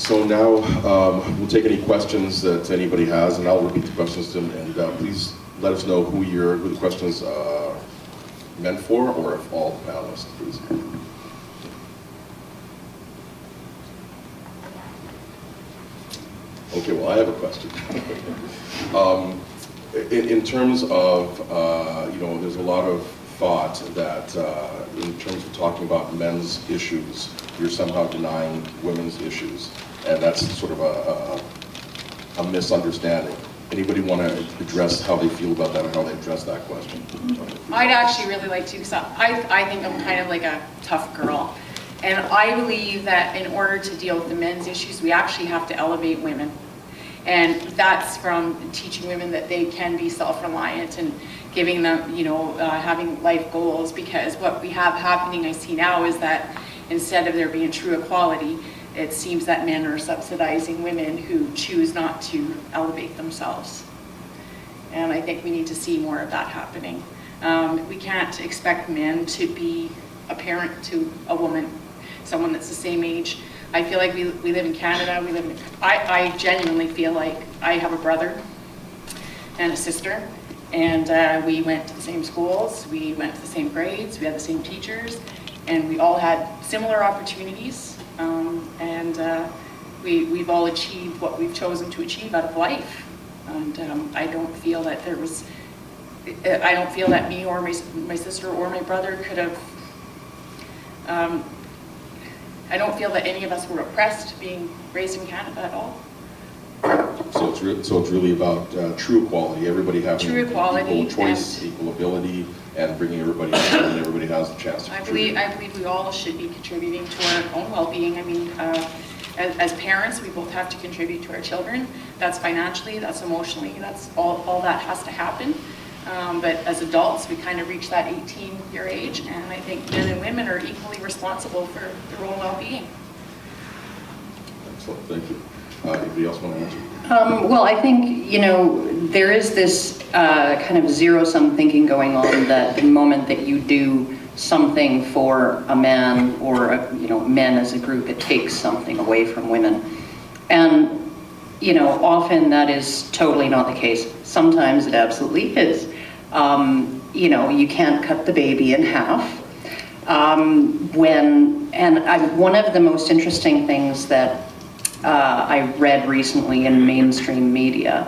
So now we'll take any questions that anybody has, and I'll repeat the questions to them, and please let us know who the questions are meant for, or if all panelists, please. Okay, well, I have a question. In terms of, there's a lot of thought that in terms of talking about men's issues, you're somehow denying women's issues, and that's sort of a misunderstanding. Anybody want to address how they feel about that, or how they address that question? I'd actually really like to, because I think I'm kind of like a tough girl. And I believe that in order to deal with the men's issues, we actually have to elevate women. And that's from teaching women that they can be self-reliant and giving them, having life goals. Because what we have happening, I see now, is that instead of there being true equality, it seems that men are subsidizing women who choose not to elevate themselves. And I think we need to see more of that happening. We can't expect men to be a parent to a woman, someone that's the same age. I feel like we live in Canada, I genuinely feel like I have a brother and a sister, and we went to the same schools, we went to the same grades, we had the same teachers, and we all had similar opportunities, and we've all achieved what we've chosen to achieve out of life. And I don't feel that me or my sister or my brother could have, I don't feel that any of us were oppressed being raised in Canada at all. So it's really about true equality, everybody having equal choice, equal ability, and bringing everybody up, and everybody has the chance to contribute. I believe we all should be contributing to our own well-being. I mean, as parents, we both have to contribute to our children. That's financially, that's emotionally, that's all that has to happen. But as adults, we kind of reach that 18-year age, and I think men and women are equally responsible for their own well-being. Excellent, thank you. Anybody else want to answer? Well, I think, there is this kind of zero-sum thinking going on that the moment that you do something for a man or, men as a group, it takes something away from women. And, often that is totally not the case. Sometimes it absolutely is. You can't cut the baby in half. One of the most interesting things that I read recently in mainstream media,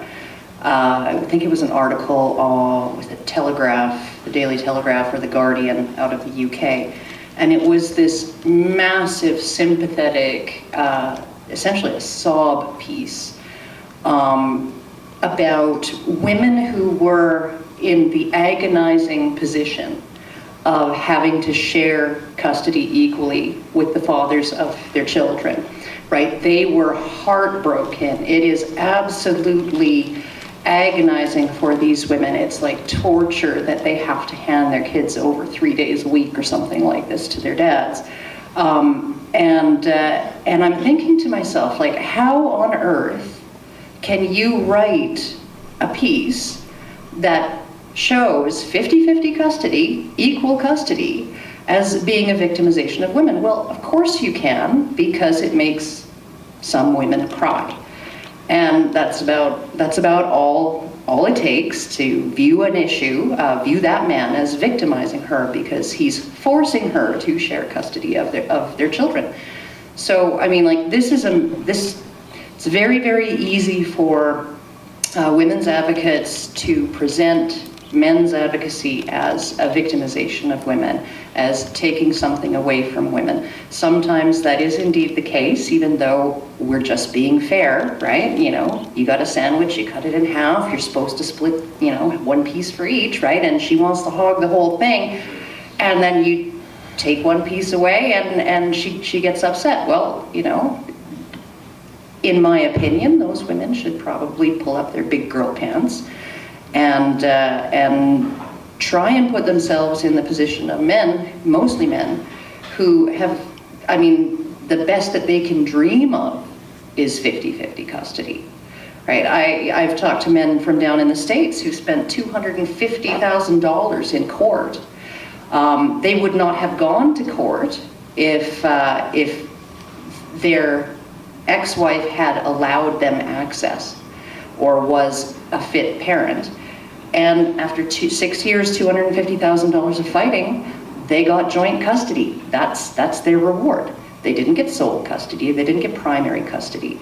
I think it was an article with the Telegraph, the Daily Telegraph or the Guardian out of the UK, and it was this massive sympathetic, essentially a sob piece about women who were in the agonizing position of having to share custody equally with the fathers of their children, right? They were heartbroken. It is absolutely agonizing for these women. It's like torture that they have to hand their kids over 3 days a week or something like this to their dads. And I'm thinking to myself, like, how on earth can you write a piece that shows 50-50 custody, equal custody, as being a victimization of women? Well, of course you can, because it makes some women cry. And that's about all it takes to view an issue, view that man as victimizing her because he's forcing her to share custody of their children. So, I mean, like, it's very, very easy for women's advocates to present men's advocacy as a victimization of women, as taking something away from women. Sometimes that is indeed the case, even though we're just being fair, right? You got a sandwich, you cut it in half, you're supposed to split, one piece for each, right? And she wants to hog the whole thing, and then you take one piece away and she gets upset. Well, in my opinion, those women should probably pull up their big girl pants and try and put themselves in the position of men, mostly men, who have, the best that they can dream of is 50-50 custody, right? I've talked to men from down in the States who spent $250,000 in court. They would not have gone to court if their ex-wife had allowed them access or was a fit parent. And after 6 years, $250,000 of fighting, they got joint custody. That's their reward. They didn't get sole custody. They didn't get primary custody.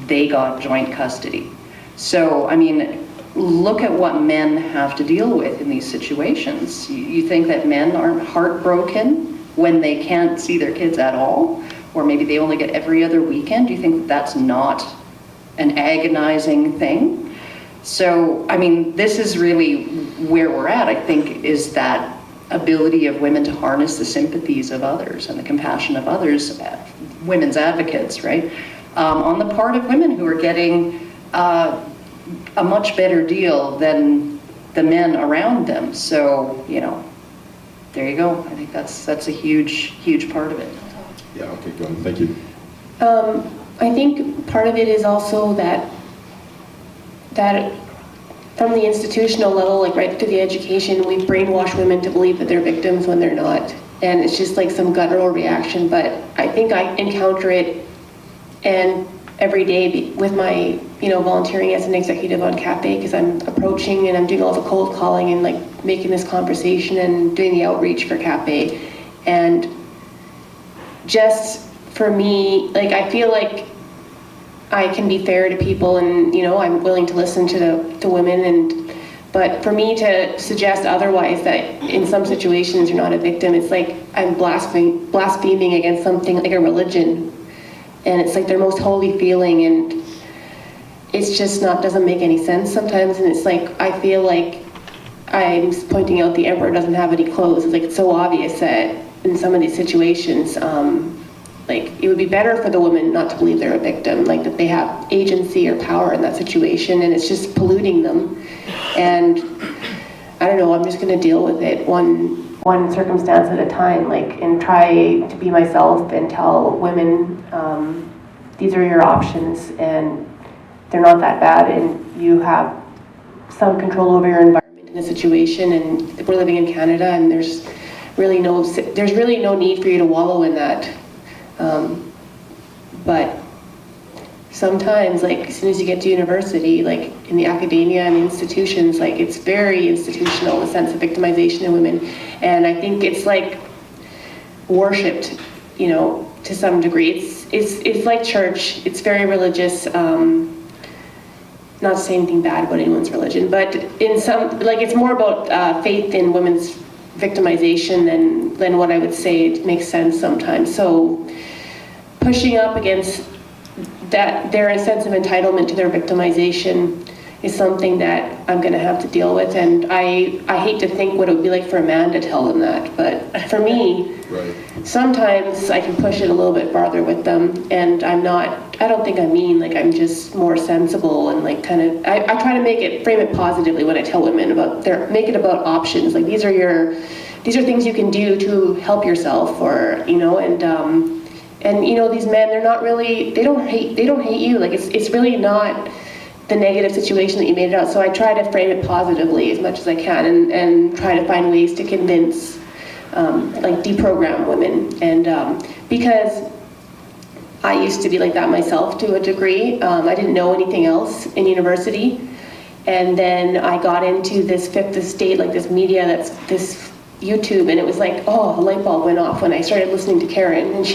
They got joint custody. So, I mean, look at what men have to deal with in these situations. You think that men aren't heartbroken when they can't see their kids at all? Or maybe they only get every other weekend? Do you think that's not an agonizing thing? So, I mean, this is really where we're at, I think, is that ability of women to harness the sympathies of others and the compassion of others, women's advocates, right? On the part of women who are getting a much better deal than the men around them. So, you know, there you go. I think that's a huge part of it. Yeah, okay, go ahead. Thank you. I think part of it is also that from the institutional level, like right through the education, we brainwash women to believe that they're victims when they're not. And it's just like some guttural reaction, but I think I encounter it and every day with my, volunteering as an executive on CAPE, because I'm approaching and I'm doing all the cold calling and like making this conversation and doing the outreach for CAPE. And just for me, like I feel like I can be fair to people, and I'm willing to listen to women, but for me to suggest otherwise, that in some situations you're not a victim, it's like I'm blaspheming against something like a religion, and it's like their most holy feeling, and it's just doesn't make any sense sometimes. And it's like I feel like I'm pointing out the emperor doesn't have any clothes. It's like it's so obvious that in some of these situations, like it would be better for the woman not to believe they're a victim, like that they have agency or power in that situation, and it's just polluting them. And I don't know, I'm just going to deal with it one circumstance at a time, like, and try to be myself and tell women, these are your options and they're not that bad, and you have some control over your environment in a situation, and we're living in Canada, and there's really no need for you to wallow in that. But sometimes, like, as soon as you get to university, like in the academia and institutions, like it's very institutional, the sense of victimization of women. And I think it's like worshipped, to some degree. It's like church. It's very religious. Not to say anything bad about anyone's religion, but in some, like, it's more about faith in women's victimization than what I would say it makes sense sometimes. So pushing up against that, their sense of entitlement to their victimization is something that I'm going to have to deal with. And I hate to think what it would be like for a man to tell them that, but for me, right, sometimes I can push it a little bit farther with them, and I don't think I mean, like, I'm just more sensible, and like kind of, I try to frame it positively when I tell women make it about options, like these are things you can do to help yourself, or, and these men, they're not really, they don't hate you, like it's really not the negative situation that you made it out. So I try to frame it positively as much as I can, and try to find ways to convince, like deprogram women. And because I used to be like that myself to a degree. I didn't know anything else in university. And then I got into this Fifth Estate, like this media, that's this YouTube, and it was like, oh, a light bulb went off when I started listening to Karen. And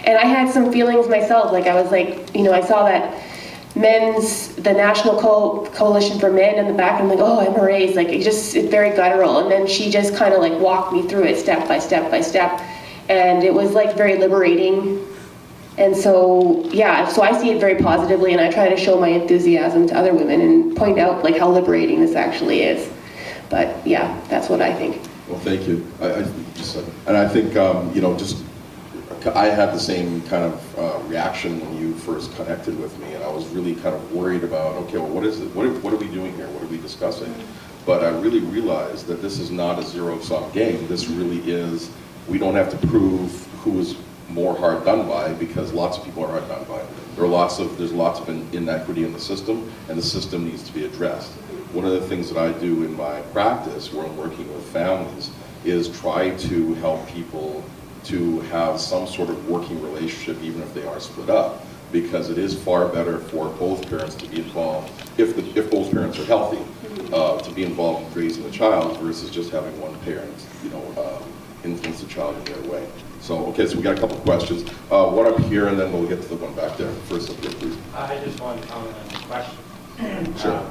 and I had some feelings myself, like I was like, I saw that the National Coalition for Men in the back, and I'm like, oh, MRAs, like it's very guttural. And then she just kind of like walked me through it step by step by step. And it was like very liberating. And so, yeah, so I see it very positively, and I try to show my enthusiasm to other women and point out like how liberating this actually is. But yeah, that's what I think. Well, thank you. And I think, I had the same kind of reaction when you first connected with me, and I was really kind of worried about, okay, well, what is it? What are we doing here? What are we discussing? But I really realized that this is not a zero-sum game. This really is, we don't have to prove who is more hard done by, because lots of people are hard done by. There's lots of inequity in the system, and the system needs to be addressed. One of the things that I do in my practice, where I'm working with families, is try to help people to have some sort of working relationship, even if they are split up, because it is far better for both parents to be involved, if both parents are healthy, to be involved in raising the child versus just having one parent, influence the child in their way. So, okay, so we got a couple of questions. One up here, and then we'll get to the one back there. First up here, please. I just want to comment on the question. Sure.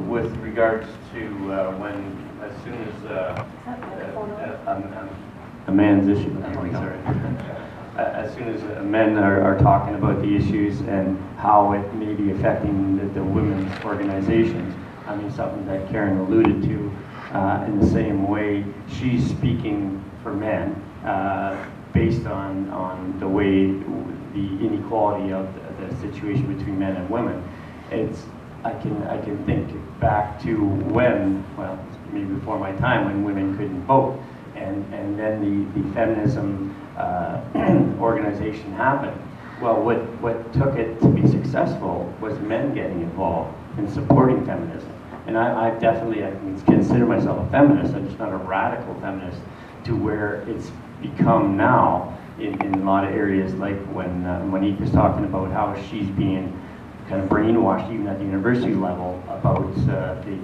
With regards to when, as soon as a man's issue, sorry. As soon as men are talking about the issues and how it may be affecting the women's organizations, I mean, something that Karen alluded to, in the same way, she's speaking for men based on the way the inequality of the situation between men and women. I can think back to when, well, maybe before my time, when women couldn't vote, and then the feminism organization happened. Well, what took it to be successful was men getting involved in supporting feminism. And I definitely consider myself a feminist. I'm just not a radical feminist to where it's become now in a lot of areas, like when Monique was talking about how she's being kind of brainwashed even at the university level about the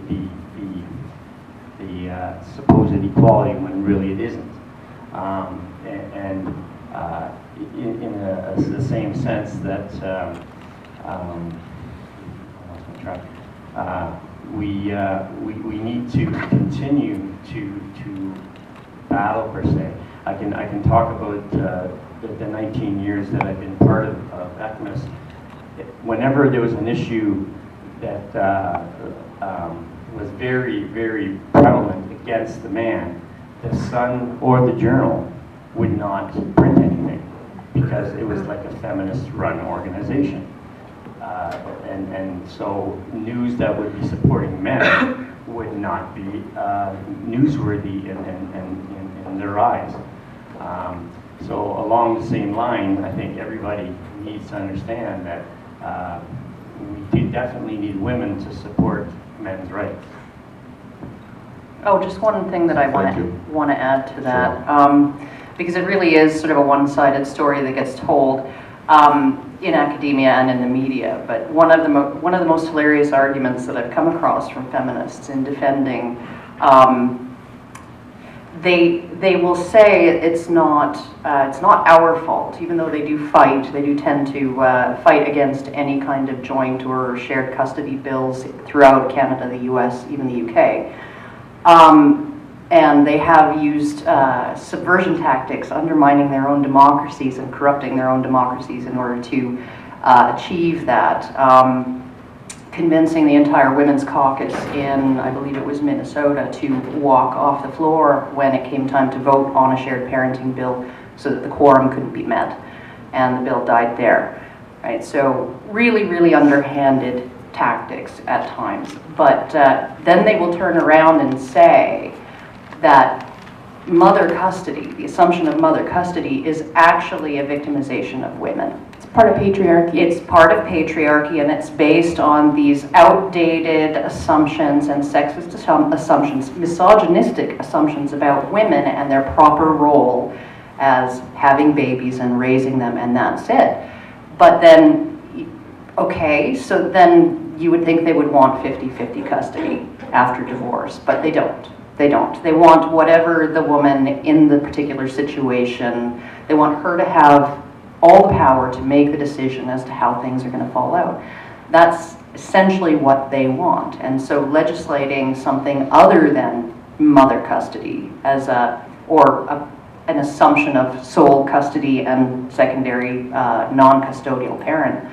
supposed equality when really it isn't. In the same sense that we need to continue to battle, per se. I can talk about the 19 years that I've been part of ECMAS. Whenever there was an issue that was very, very prevalent against the man, the Sun or the Journal would not print anything because it was like a feminist-run organization. And so news that would be supporting men would not be newsworthy in their eyes. So along the same line, I think everybody needs to understand that we do definitely need women to support men's rights. Oh, just one thing that I want to add to that, because it really is sort of a one-sided story that gets told in academia and in the media. But one of the most hilarious arguments that I've come across from feminists in defending, they will say it's not our fault, even though they do tend to fight against any kind of joint or shared custody bills throughout Canada, the US, even the UK. And they have used subversion tactics, undermining their own democracies and corrupting their own democracies in order to achieve that. Convincing the entire women's caucus in, I believe it was Minnesota, to walk off the floor when it came time to vote on a shared parenting bill so that the quorum couldn't be met. And the bill died there. Right? So really, really underhanded tactics at times. But then they will turn around and say that mother custody, the assumption of mother custody, is actually a victimization of women. It's part of patriarchy. It's part of patriarchy, and it's based on these outdated assumptions and sexist assumptions, misogynistic assumptions about women and their proper role as having babies and raising them, and that's it. But then, okay, so then you would think they would want 50-50 custody after divorce, but they don't. They don't. They want whatever the woman in the particular situation, they want her to have all the power to make the decision as to how things are going to fall out. That's essentially what they want. And so legislating something other than mother custody as an assumption of sole custody and secondary non-custodial parent,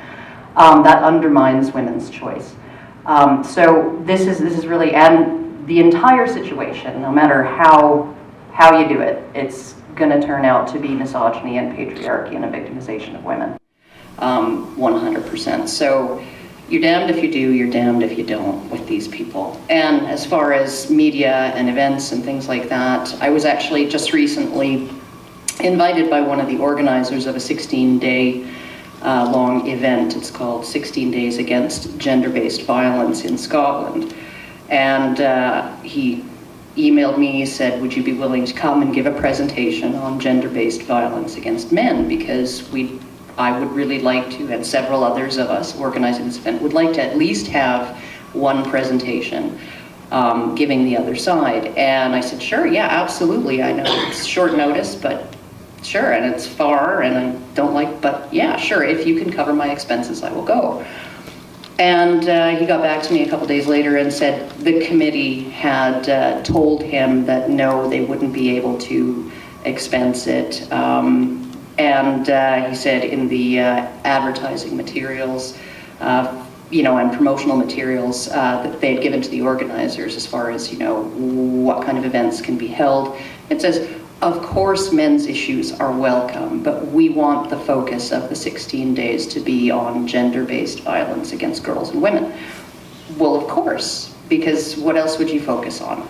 that undermines women's choice. So this is really, and the entire situation, no matter how you do it, it's going to turn out to be misogyny and patriarchy and a victimization of women. 100%. So you're damned if you do, you're damned if you don't with these people. And as far as media and events and things like that, I was actually just recently invited by one of the organizers of a 16-day long event. It's called 16 Days Against Gender-Based Violence in Scotland. And he emailed me, said, would you be willing to come and give a presentation on gender-based violence against men? Because I would really like to, and several others of us organizing this event would like to at least have one presentation giving the other side. And I said, sure, yeah, absolutely. I know it's short notice, but sure, and it's far, and I don't like, but yeah, sure, if you can cover my expenses, I will go. And he got back to me a couple days later and said the committee had told him that no, they wouldn't be able to expense it. And he said in the advertising materials, and promotional materials that they had given to the organizers as far as, what kind of events can be held, it says, of course, men's issues are welcome, but we want the focus of the 16 days to be on gender-based violence against girls and women. Well, of course, because what else would you focus on?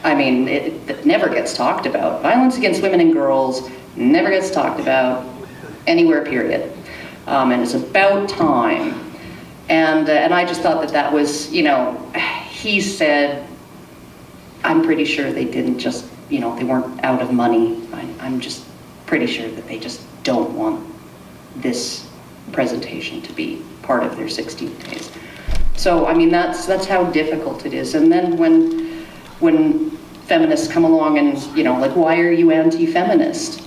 I mean, it never gets talked about. Violence against women and girls never gets talked about anywhere, period. And it's about time. And I just thought that was, he said, I'm pretty sure they didn't just, they weren't out of money. I'm just pretty sure that they just don't want this presentation to be part of their 16 days. So, I mean, that's how difficult it is. And then when feminists come along and, like, why are you anti-feminist?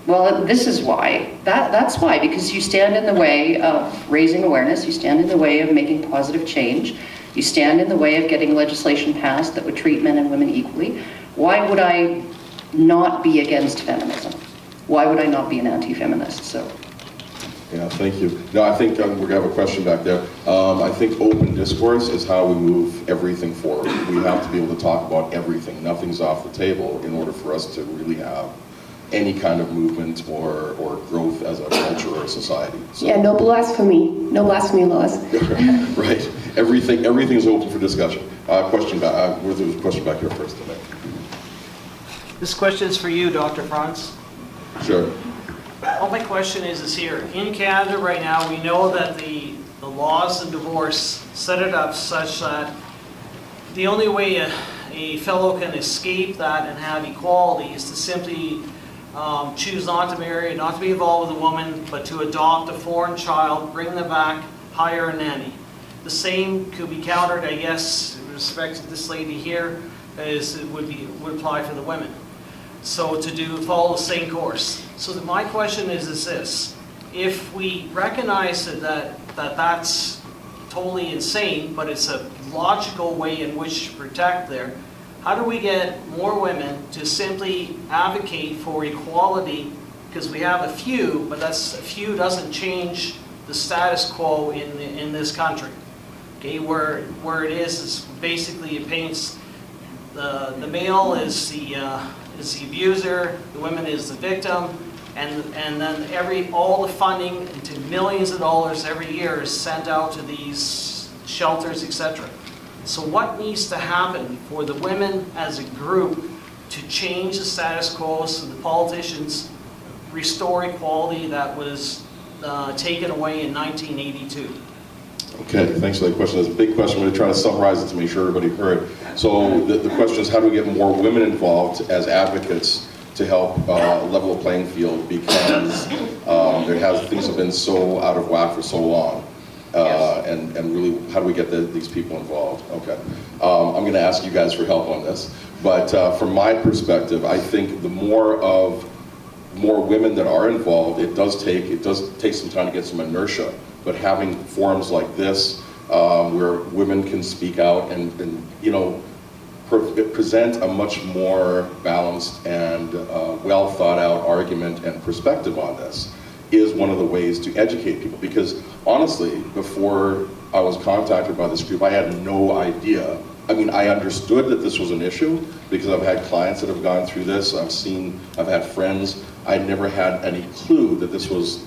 Well, this is why. That's why, because you stand in the way of raising awareness, you stand in the way of making positive change, you stand in the way of getting legislation passed that would treat men and women equally. Why would I not be against feminism? Why would I not be an anti-feminist? So. Yeah, thank you. No, I think we're going to have a question back there. I think open discourse is how we move everything forward. We have to be able to talk about everything. Nothing's off the table in order for us to really have any kind of movement or growth as a culture or a society. So. Yeah, no blasphemy laws. Right. Everything is open for discussion. Question back. There was a question back here first. Today. This question is for you, Dr. Ferrance. Sure. All my question is here. In Canada right now, we know that the laws of divorce set it up such that the only way a fellow can escape that and have equality is to simply choose not to marry, not to be involved with a woman, but to adopt a foreign child, bring them back, hire a nanny. The same could be countered, I guess, with respect to this lady here, as it would apply for the women. So to follow the same course. So my question is this: if we recognize that's totally insane, but it's a logical way in which to protect there, how do we get more women to simply advocate for equality? Because we have a few, but a few doesn't change the status quo in this country. Okay, where it is basically it paints the male is the abuser, the woman is the victim, and then all the funding into millions of dollars every year is sent out to these shelters, etc. So what needs to happen for the women as a group to change the status quo so the politicians restore equality that was taken away in 1982? Okay, thanks for that question. That's a big question. I'm going to try to summarize it to make sure everybody heard. So the question is, how do we get more women involved as advocates to help level the playing field, because things have been so out of whack for so long. And really, how do we get these people involved? Okay, I'm going to ask you guys for help on this. But from my perspective, I think the more women that are involved, it does take some time to get some inertia. But having forums like this, where women can speak out and present a much more balanced and well thought out argument and perspective on this, is one of the ways to educate people. Because honestly, before I was contacted by this group, I had no idea. I mean, I understood that this was an issue because I've had clients that have gone through this. I've had friends. I never had any clue that this was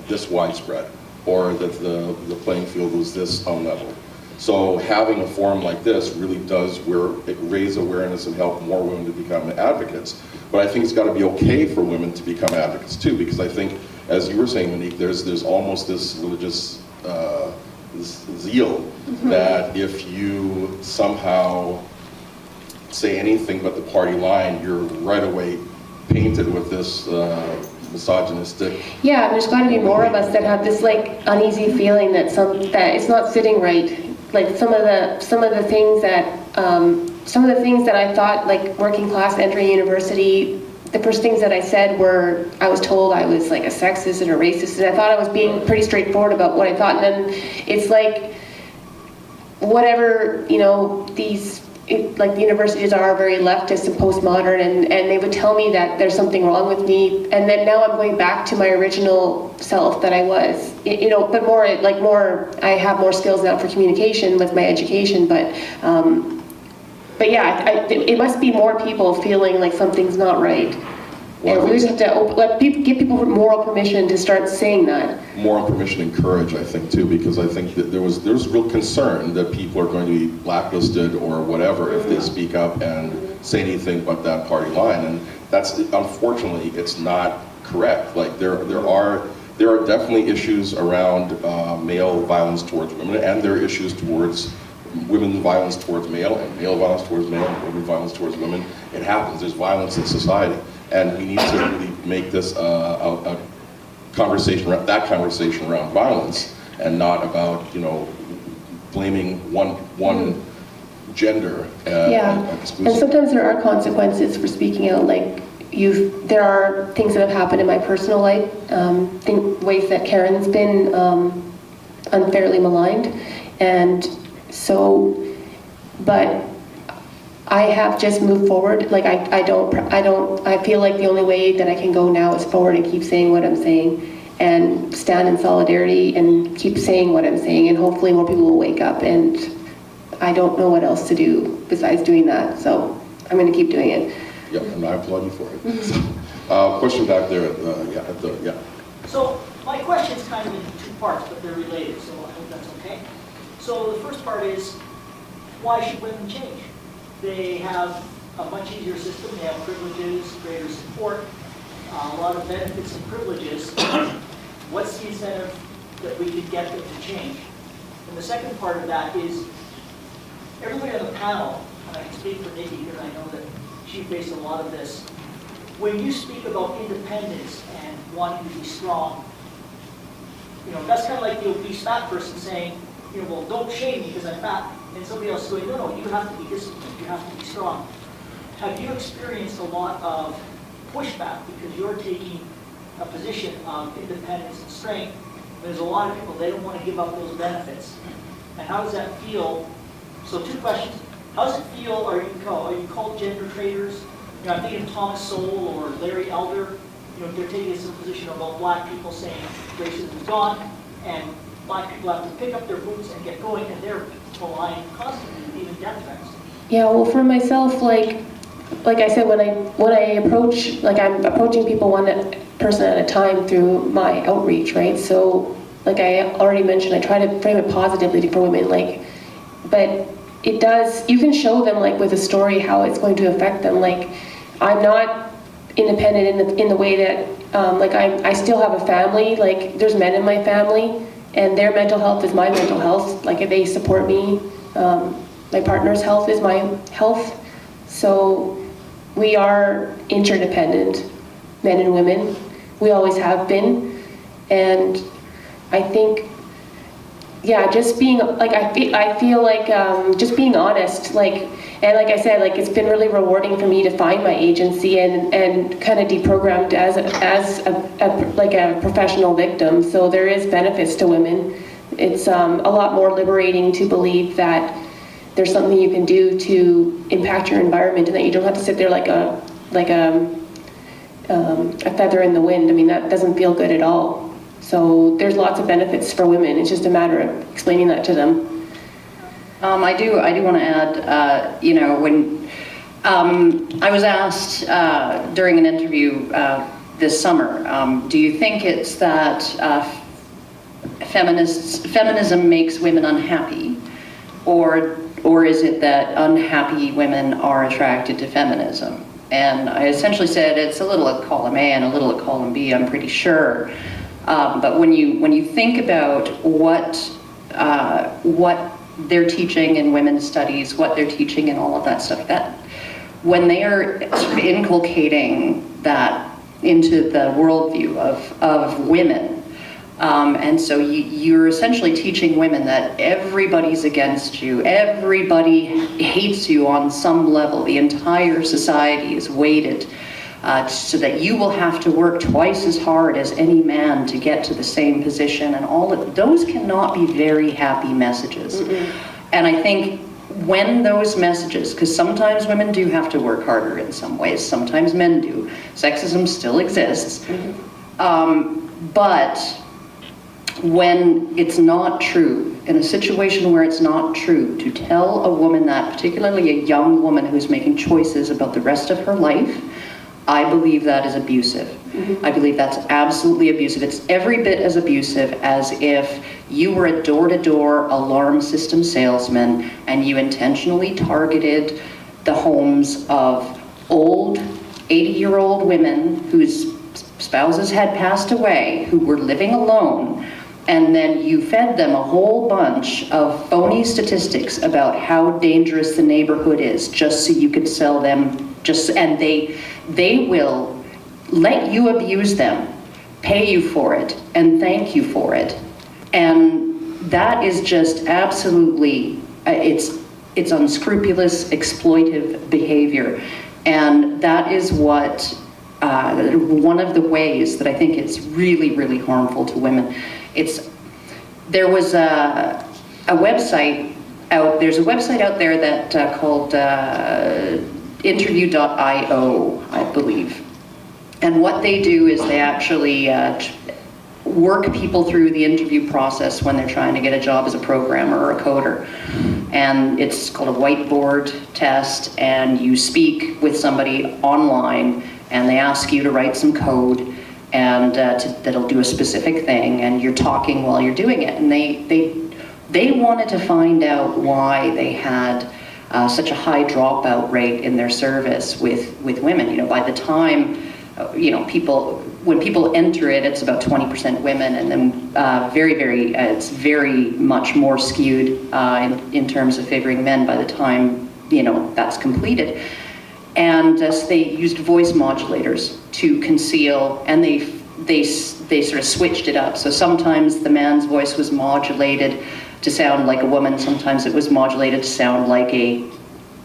this widespread, or that the playing field was this level. So having a forum like this really does raise awareness and help more women to become advocates. But I think it's got to be okay for women to become advocates too, because I think, as you were saying, Monique, there's almost this religious zeal that if you somehow say anything but the party line, you're right away painted with this misogynistic. Yeah, there's got to be more of us that have this like uneasy feeling that it's not sitting right. Like some of the things that I thought, like working class entering university, the first things that I said were, I was told I was like a sexist and a racist, and I thought I was being pretty straightforward about what I thought, and then it's like, whatever, you know, like the universities are very leftist and postmodern, and they would tell me that there's something wrong with me, and then now I'm going back to my original self that I was, you know, but I have more skills now for communication with my education, but yeah, it must be more people feeling like something's not right. Well, And we just have to give people moral permission to start saying that. moral permission and courage, I think, too, because I think that there's real concern that people are going to be blacklisted or whatever if they speak up and say anything but that party line, and that's, unfortunately, it's not correct. Like there are definitely issues around male violence towards women, and there are issues towards women violence towards male, and male violence towards male, and women violence towards women. It happens. There's violence in society, and we need to really make this a conversation around violence, and not about, you know, blaming one gender. Yeah, and sometimes there are consequences for speaking out. Like there are things that have happened in my personal life, ways that Karen's been unfairly maligned, and so, but I have just moved forward. Like I feel like the only way that I can go now is forward and keep saying what I'm saying, and stand in solidarity and keep saying what I'm saying, and hopefully more people will wake up. And I don't know what else to do besides doing that, so I'm going to keep doing it. Yeah, and I applaud you for it. Question back there, yeah. So my question's kind of in two parts, but they're related, so I hope that's okay. So the first part is, why should women change? They have a much easier system, they have privileges, greater support, a lot of benefits and privileges. What's the incentive that we could get them to change? And the second part of that is, everybody on the panel, and I can speak for Nikki here, I know that she faced a lot of this. When you speak about independence and wanting to be strong, you know, that's kind of like the obese fat person saying, you know, well, don't shame me because I'm fat. And somebody else is going, no, you have to be disciplined, you have to be strong. Have you experienced a lot of pushback because you're taking a position of independence and strength? There's a lot of people, they don't want to give up those benefits. And how does that feel? So two questions. How does it feel, are you called gender traitors? You know, I'm thinking Thomas Sowell or Larry Elder, you know, they're taking some position about black people saying racism is gone, and black people have to pick up their boots and get going, and they're relying constantly, even death threats. Yeah, well, for myself, like I said, when I approach, like I'm approaching people one person at a time through my outreach, right? So, like I already mentioned, I try to frame it positively for women, like, but it does, you can show them like with a story how it's going to affect them. Like, I'm not independent in the way that, like I still have a family, like there's men in my family, and their mental health is my mental health. Like if they support me, my partner's health is my health. So we are interdependent, men and women. We always have been. And I think, yeah, just being, like, I feel like just being honest, like, and like I said, like it's been really rewarding for me to find my agency and kind of deprogrammed as a professional victim. So there is benefits to women. It's a lot more liberating to believe that there's something you can do to impact your environment, and that you don't have to sit there like a feather in the wind. I mean, that doesn't feel good at all. So there's lots of benefits for women. It's just a matter of explaining that to them. I do want to add, you know, when I was asked during an interview this summer, do you think it's that feminism makes women unhappy, or is it that unhappy women are attracted to feminism? And I essentially said it's a little at column A and a little at column B, I'm pretty sure. But when you think about what what they're teaching in women's studies, what they're teaching in all of that stuff, that when they are sort of inculcating that into the worldview of women, and so you're essentially teaching women that everybody's against you, everybody hates you on some level, the entire society is weighted so that you will have to work twice as hard as any man to get to the same position, and all of those cannot be very happy messages. And I think when those messages, because sometimes women do have to work harder in some ways, sometimes men do, sexism still exists, but when it's not true, in a situation where it's not true, to tell a woman that, particularly a young woman who's making choices about the rest of her life, I believe that is abusive. I believe that's absolutely abusive. It's every bit as abusive as if you were a door-to-door alarm system salesman and you intentionally targeted the homes of old 80-year-old women whose spouses had passed away, who were living alone, and then you fed them a whole bunch of phony statistics about how dangerous the neighborhood is, just so you could sell them, and they will let you abuse them, pay you for it, and thank you for it. And that is just absolutely, it's unscrupulous, exploitive behavior. And that is what, one of the ways that I think it's really, really harmful to women. There was a website out, there's a website out there that called interview.io, I believe. And what they do is they actually work people through the interview process when they're trying to get a job as a programmer or a coder. And it's called a whiteboard test, and you speak with somebody online, and they ask you to write some code, and that'll do a specific thing, and you're talking while you're doing it. And they wanted to find out why they had such a high dropout rate in their service with women. You know, by the time, when people enter it, it's about 20% women, and then it's very much more skewed in terms of favoring men by the time, that's completed. And so they used voice modulators to conceal, and they sort of switched it up. So sometimes the man's voice was modulated to sound like a woman, sometimes it was modulated to sound like a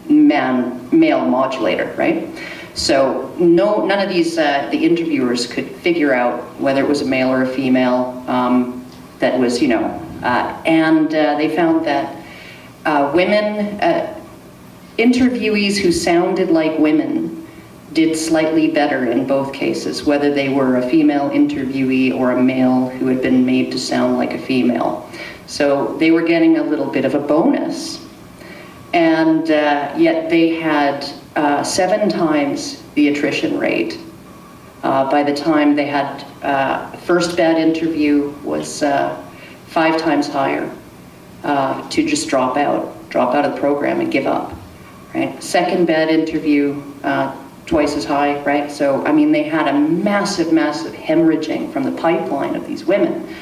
male modulator, right? So none of these, the interviewers could figure out whether it was a male or a female that was, and they found that women, interviewees who sounded like women did slightly better in both cases, whether they were a female interviewee or a male who had been made to sound like a female. So they were getting a little bit of a bonus. And yet they had 7 times the attrition rate. By the time they had, first bad interview was 5 times higher to just drop out of the program and give up, right? Second bad interview, twice as high, right? So, I mean, they had a massive hemorrhaging from the pipeline of these women.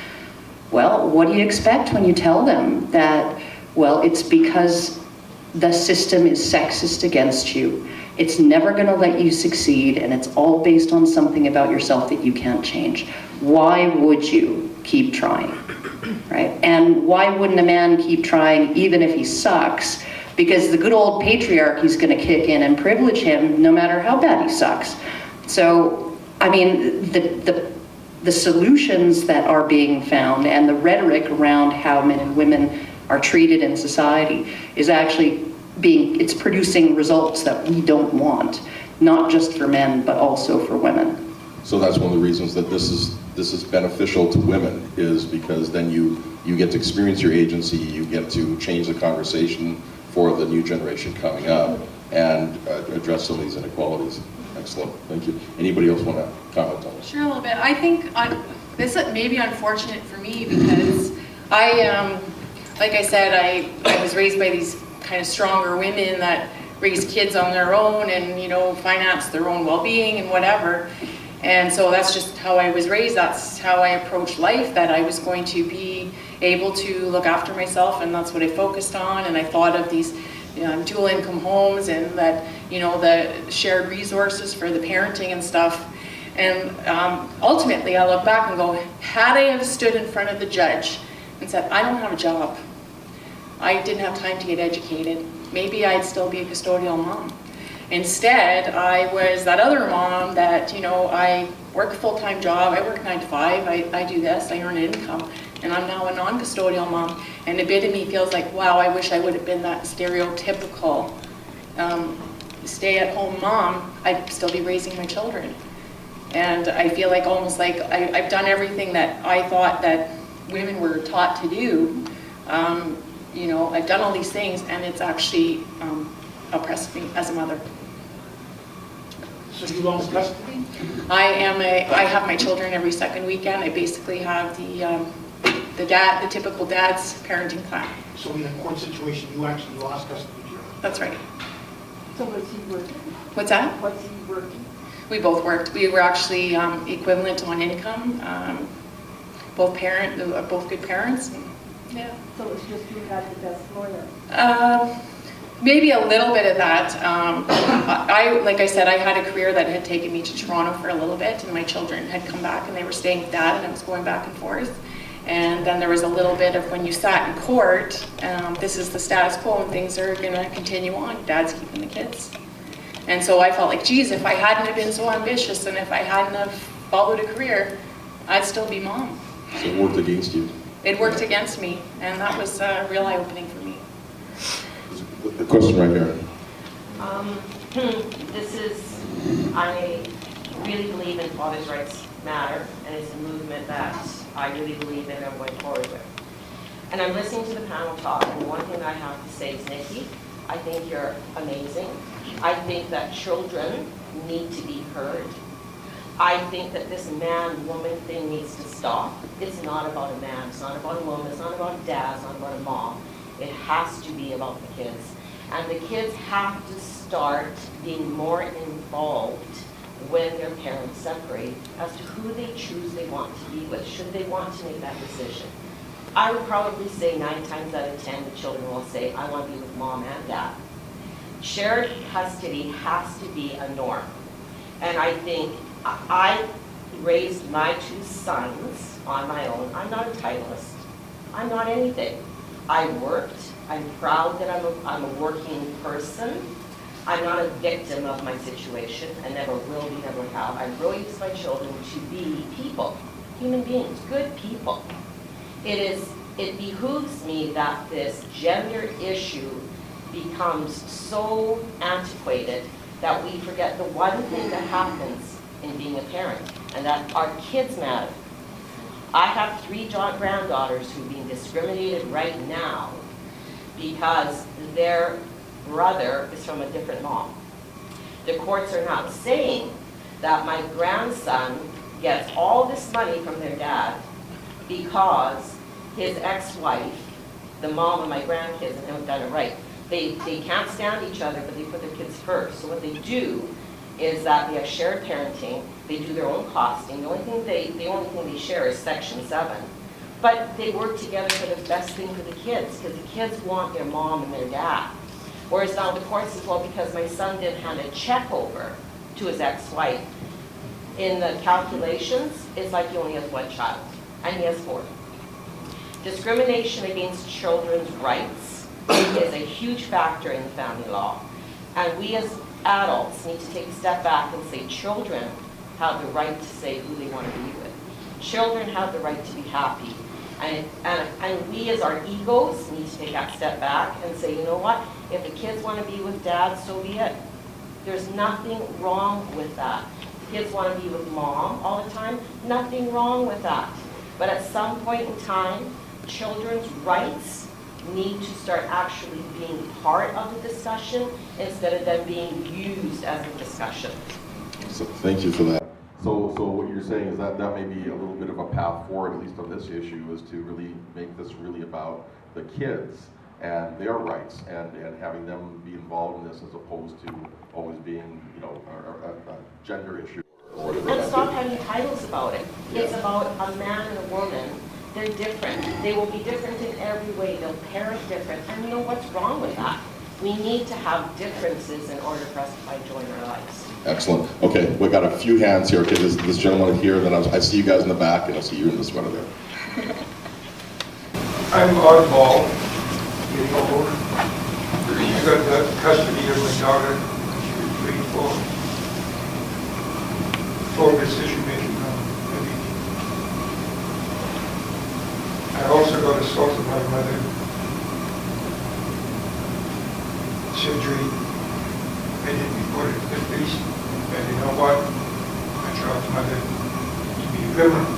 Well, what do you expect when you tell them that, well, it's because the system is sexist against you. It's never going to let you succeed, and it's all based on something about yourself that you can't change. Why would you keep trying, right? And why wouldn't a man keep trying even if he sucks? Because the good old patriarchy is going to kick in and privilege him no matter how bad he sucks. So, I mean, the solutions that are being found and the rhetoric around how men and women are treated in society is actually it's producing results that we don't want, not just for men, but also for women. So that's one of the reasons that this is beneficial to women, is because then you get to experience your agency, you get to change the conversation for the new generation coming up and address some of these inequalities. Excellent, thank you. Anybody else want to comment on this? Sure, a little bit. I think this may be unfortunate for me because like I said, I was raised by these kind of stronger women that raise kids on their own and, finance their own well-being and whatever. And so that's just how I was raised, that's how I approached life, that I was going to be able to look after myself, and that's what I focused on. And I thought of these dual income homes, and that, the shared resources for the parenting and stuff. And ultimately I look back and go, had I have stood in front of the judge and said, I don't have a job, I didn't have time to get educated, maybe I'd still be a custodial mom. Instead, I was that other mom that, I work a full-time job, I work 9 to 5, I do this, I earn an income, and I'm now a non-custodial mom. And a bit of me feels like, wow, I wish I would have been that stereotypical stay-at-home mom. I'd still be raising my children. And I feel like almost like I've done everything that I thought that women were taught to do. I've done all these things, and it's actually oppressed me as a mother. So you lost custody? I have my children every second weekend. I basically have the typical dad's parenting plan. So in a court situation, you actually lost custody of your husband? That's right. So was he working? What's that? Was he working? We both worked. We were actually equivalent on income. Both good parents. And, yeah. So it's just you had the best lawyer? Maybe a little bit of that. Like I said, I had a career that had taken me to Toronto for a little bit, and my children had come back and they were staying with dad, and I was going back and forth. And then there was a little bit of when you sat in court, this is the status quo and things are going to continue on. Dad's keeping the kids. And so I felt like, geez, if I hadn't have been so ambitious and if I hadn't have followed a career, I'd still be mom. So it worked against you. It worked against me, and that was real eye-opening for me. The question right here. I really believe in Father's Rights Matter, and it's a movement that I really believe in and I'm going forward with. And I'm listening to the panel talk, and one thing I have to say is, Nikki, I think you're amazing. I think that children need to be heard. I think that this man-woman thing needs to stop. It's not about a man, it's not about a woman, it's not about a dad, it's not about a mom. It has to be about the kids. And the kids have to start being more involved when their parents separate as to who they choose they want to be with, should they want to make that decision. I would probably say 9 times out of 10, the children will say, I want to be with mom and dad. Shared custody has to be a norm. And I think I raised my 2 sons on my own. I'm not a titleist. I'm not anything. I worked. I'm proud that I'm a working person. I'm not a victim of my situation. I never will be, never have. I raised my children to be people, human beings, good people. It behooves me that this gender issue becomes so antiquated that we forget the one thing that happens in being a parent, and that our kids matter. I have 3 granddaughters who are being discriminated right now because their brother is from a different mom. The courts are now saying that my grandson gets all this money from their dad because his ex-wife, the mom of my grandkids, and haven't done it right. They can't stand each other, but they put their kids first. So what they do is that they have shared parenting. They do their own costing. The only thing they share is Section 7. But they work together for the best thing for the kids, because the kids want their mom and their dad. Whereas now the court says, well, because my son didn't hand a check over to his ex-wife, in the calculations, it's like he only has 1 child, and he has 4. Discrimination against children's rights is a huge factor in the family law. And we as adults need to take a step back and say children have the right to say who they want to be with. Children have the right to be happy. And we as our egos need to take that step back and say, you know what, if the kids want to be with dad, so be it. There's nothing wrong with that. If kids want to be with mom all the time, nothing wrong with that. But at some point in time, children's rights need to start actually being part of the discussion instead of them being used as a discussion. So thank you for that. So what you're saying is that may be a little bit of a path forward, at least on this issue, is to really make this really about the kids and their rights and having them be involved in this as opposed to always being, a gender issue Or whatever And that stop be. having titles about it. It's Yeah. about a man and a woman. They're different. They will be different in every way. They'll parent different. And you know what's wrong with that? We need to have differences in order for us to find joy in our lives. Excellent. Okay, we got a few hands here. Okay, this gentleman here, then I see you guys in the back, and I see you in the sweater there. I'm oddball, getting older. I got the custody of my daughter when she was 3, 4. Full decision making on everything. I also got assaulted by my mother. Surgery. I didn't report it to the police. And you know what? I charged mother to be a criminal.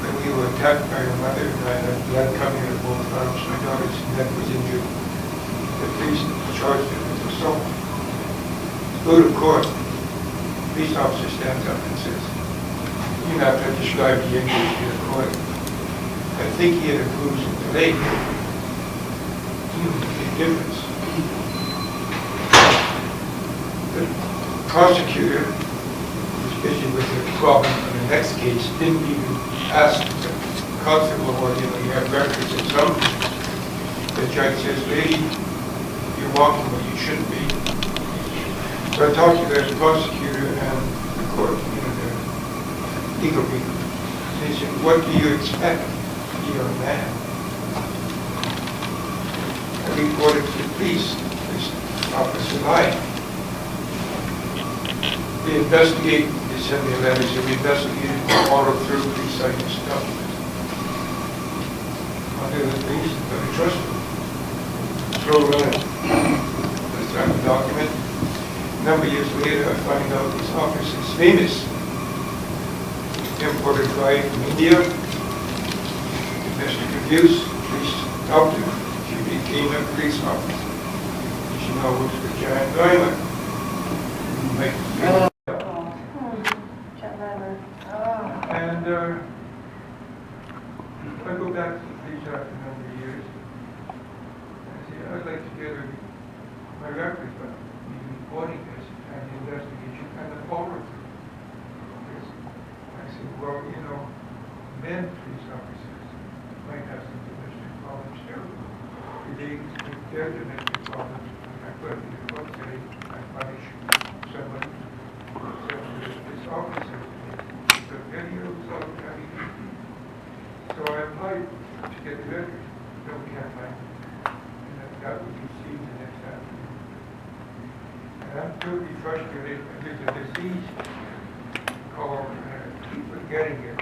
When we were attacked by her mother, and I had blood coming out of both arms, my daughter's neck was injured. The police charged her with assault. Go to court. The police officer stands up and says, "You have to describe the injury to the court." I think he had a bruise in the leg. Big difference. The prosecutor was busy with the problem in the next case, didn't even ask the constable, well, you have records of something. The judge says, "Lady, you're walking where you shouldn't be." So I talked to the prosecutor and the court, the legal people. They said, "What do you expect? You're a man." I reported to the police. This officer lied. They investigate, they send me letters, they investigate, follow through, police site and stuff. Under the police, but I trust them. Throw it in. Let's have the document. A number of years later, I find out this officer is famous. Imported guy from India. Domestic abuse, police helped him. She became a police officer. She now works for Giant Diamond. And I go back to the police after a number of years. I say, I'd like to get my records back, reporting this and the investigation and the follow-through. I said, well, men police officers might have some domestic problems too. They their domestic problems. I put in the book today, I punish someone. So this officer, the videos of everything. So I applied to get the record. No, we can't find it. And that would be seen the next afternoon. And I'm totally frustrated. There's a disease called, keep forgetting it.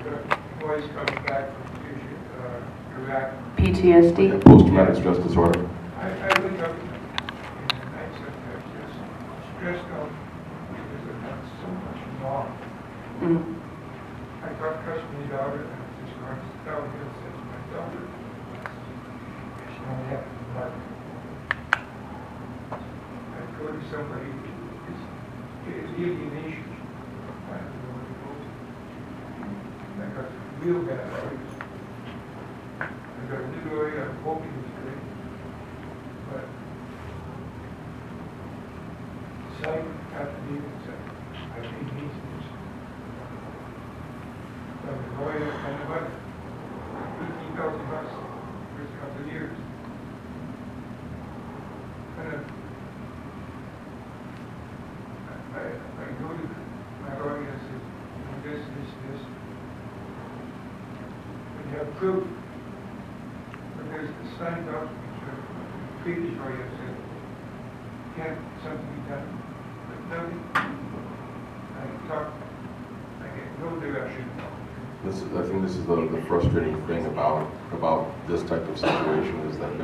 The boys coming back from Iraq. PTSD? Post-traumatic stress disorder. I wake up in the night sometimes just stressed out because I've done so much wrong. I got custody daughter and I just runs down here and says, my daughter, she only has blood. I go to somebody, it's alienation. I don't know what to go to. I got real bad lawyers. I got a new lawyer, I'm hoping it's great. But site after meeting said, I think he's this. So the lawyer and the mother, $18,000 for a couple of years. And I go to my lawyer and said, this. When you have proof, but there's the signed documents where the previous lawyer said, can't something be done? But nothing. I get no direction. I think this is the frustrating thing about this type of situation is that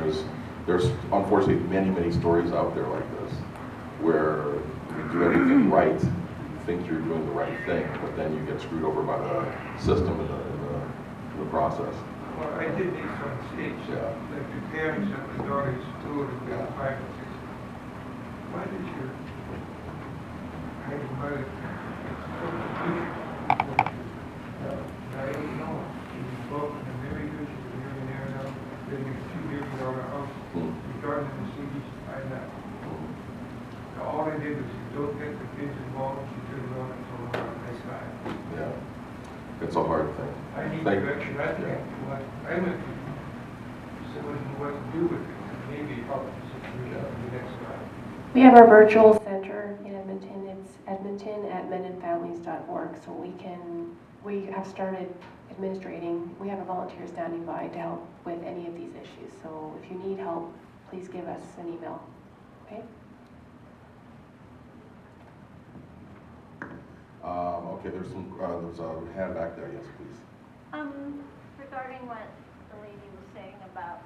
there's unfortunately many stories out there like this where you do everything right, you think you're doing the right thing, but then you get screwed over by the system in the process. Well, I did make some mistakes. Yeah. Like the parents of the daughters told them they were 5 and 6. Why did you hide your mother? I don't know. She was broken and very good. She's a millionaire now. Living in a $2 million house. Regarding the cities, I know. All I did was don't It's a hard thing. I need Thank- direction. I think what I went through, someone who what to do with it, maybe help the situation the next time. We have our virtual center in Edmonton. It's edmonton@menandfamilies.org. So we have started administrating. We have a volunteer standing by to help with any of these issues. So if you need help, please give us an email. Okay? Okay, there's a hand back there, yes, please. Regarding what the lady was saying about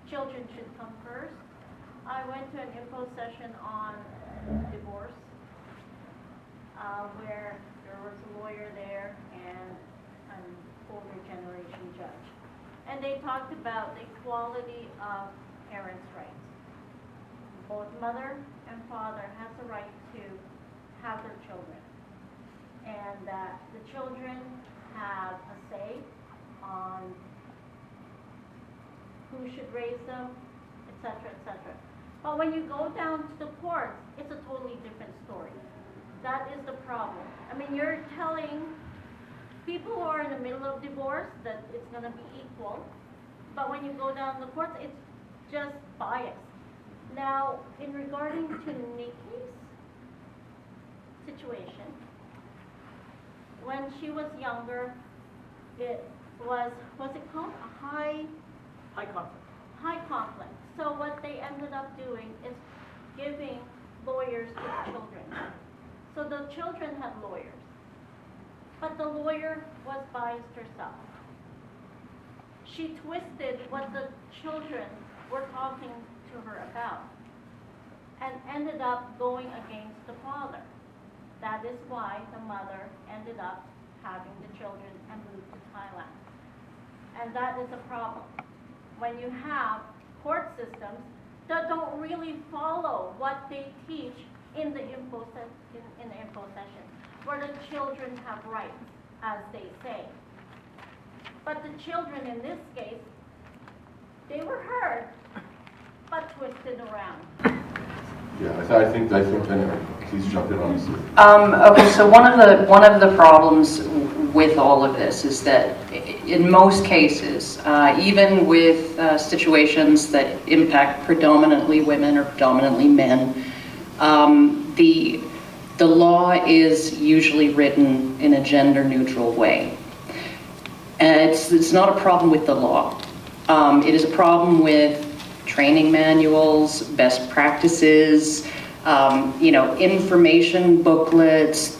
children should come first, I went to an info session on divorce, where there was a lawyer there and an older generation judge. And they talked about the equality of parents' rights. Both mother and father has the right to have their children. And that the children have a say on who should raise them, etc., etc. But when you go down to the courts, it's a totally different story. That is the problem. I mean, you're telling people who are in the middle of divorce that it's going to be equal, but when you go down to the courts, it's just biased. Now, in regarding to Nikki's situation, when she was younger, it was it called a high conflict. So what they ended up doing is giving lawyers to the children. So the children had lawyers, but the lawyer was biased herself. She twisted what the children were talking to her about and ended up going against the father. That is why the mother ended up having the children and moved to Thailand. And that is a problem. When you have court systems that don't really follow what they teach in the info session, where the children have rights, as they say. But the children in this case, they were heard, but twisted around. Yeah, I think, anyway, please jump in on this. Okay, so one of the problems with all of this is that in most cases, even with situations that impact predominantly women or predominantly men, the law is usually written in a gender-neutral way. And it's not a problem with the law. It is a problem with training manuals, best practices, information booklets,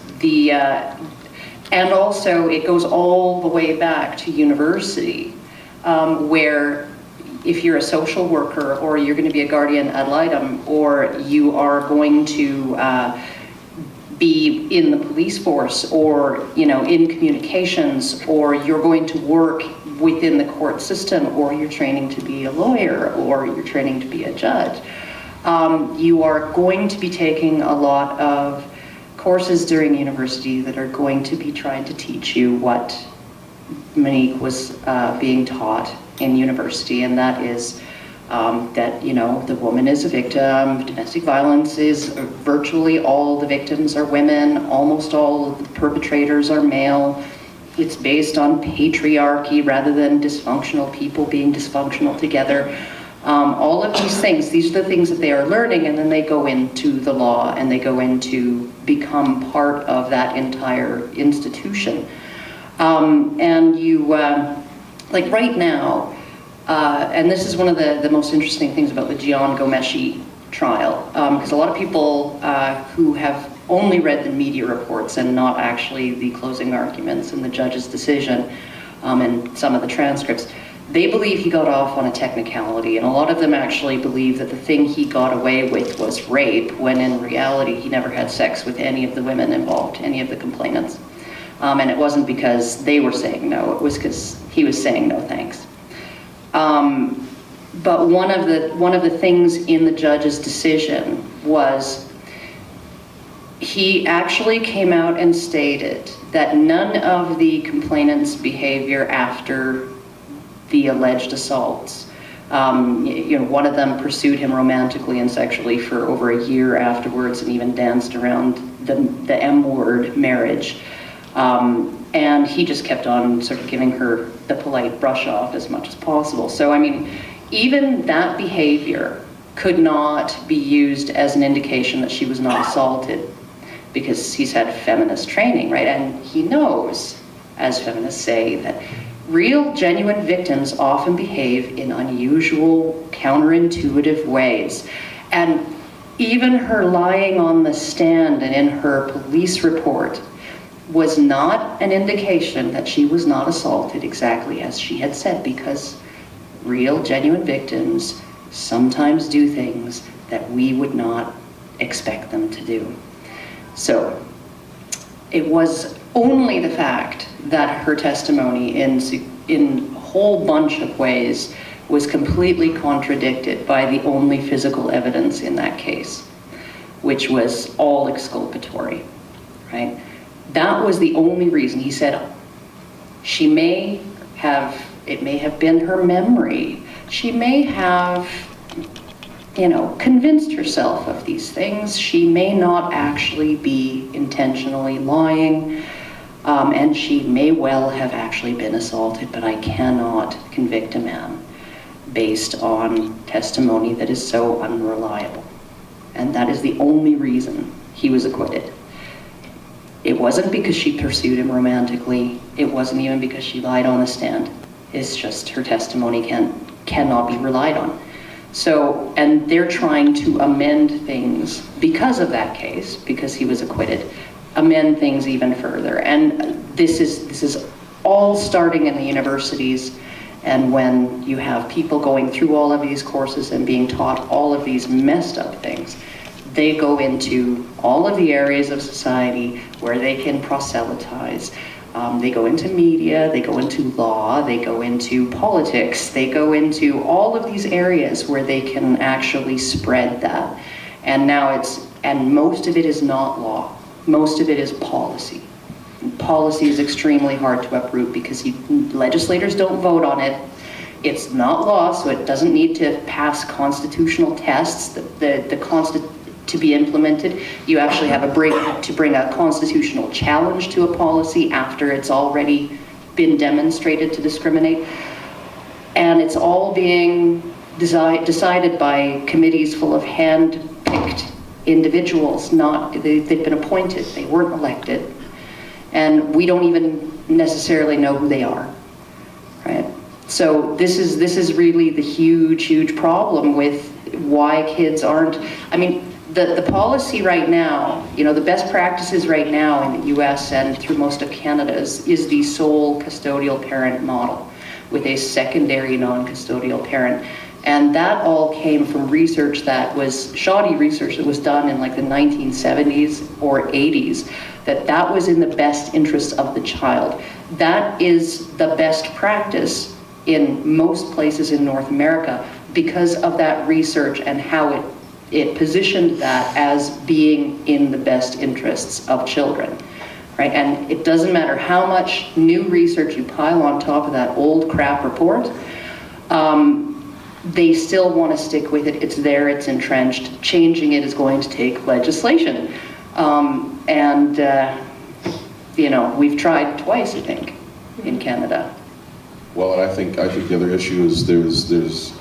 and also it goes all the way back to university, where if you're a social worker or you're going to be a guardian ad litem or you are going to be in the police force or in communications or you're going to work within the court system or you're training to be a lawyer or you're training to be a judge, you are going to be taking a lot of courses during university that are going to be trying to teach you what Monique was being taught in university, and that is that the woman is a victim. Domestic violence is virtually all the victims are women, almost all of the perpetrators are male. It's based on patriarchy rather than dysfunctional people being dysfunctional together. All of these things, these are the things that they are learning, and then they go into the law and they go into become part of that entire institution. And you, like right now, and this is one of the most interesting things about the Jian Ghomeshi trial, because a lot of people who have only read the media reports and not actually the closing arguments and the judge's decision and some of the transcripts, they believe he got off on a technicality, and a lot of them actually believe that the thing he got away with was rape, when in reality he never had sex with any of the women involved, any of the complainants. And it wasn't because they were saying no, it was because he was saying no thanks. But one of the things in the judge's decision was he actually came out and stated that none of the complainants' behavior after the alleged assaults, one of them pursued him romantically and sexually for over a year afterwards and even danced around the M word, marriage. And he just kept on sort of giving her the polite brush off as much as possible. So, I mean, even that behavior could not be used as an indication that she was not assaulted, because he's had feminist training, right? And he knows, as feminists say, that real, genuine victims often behave in unusual, counterintuitive ways. And even her lying on the stand and in her police report was not an indication that she was not assaulted exactly as she had said, because real, genuine victims sometimes do things that we would not expect them to do. So it was only the fact that her testimony in a whole bunch of ways was completely contradicted by the only physical evidence in that case, which was all exculpatory, right? That was the only reason. He said it may have been her memory. She may have, convinced herself of these things. She may not actually be intentionally lying, and she may well have actually been assaulted, but I cannot convict a man based on testimony that is so unreliable. And that is the only reason he was acquitted. It wasn't because she pursued him romantically. It wasn't even because she lied on the stand. It's just her testimony cannot be relied on. So, and they're trying to amend things because of that case, because he was acquitted, amend things even further. And this is all starting in the universities, and when you have people going through all of these courses and being taught all of these messed up things, they go into all of the areas of society where they can proselytize. They go into media, they go into law, they go into politics, they go into all of these areas where they can actually spread that. And now and most of it is not law. Most of it is policy. And policy is extremely hard to uproot because legislators don't vote on it. It's not law, so it doesn't need to pass constitutional tests to be implemented. You actually have to bring a constitutional challenge to a policy after it's already been demonstrated to discriminate. And it's all being decided by committees full of hand-picked individuals. They've been appointed, they weren't elected. And we don't even necessarily know who they are, right? So this is really the huge problem with why kids aren't, the policy right now, the best practices right now in the US and through most of Canada is the sole custodial parent model with a secondary non-custodial parent. And that all came from research that was shoddy research that was done in like the 1970s or 80s, that was in the best interest of the child. That is the best practice in most places in North America because of that research and how it positioned that as being in the best interests of children, right? And it doesn't matter how much new research you pile on top of that old crap report, they still want to stick with it. It's there, it's entrenched. Changing it is going to take legislation. We've tried twice, I think, in Canada. Well, and I think the other issue is there's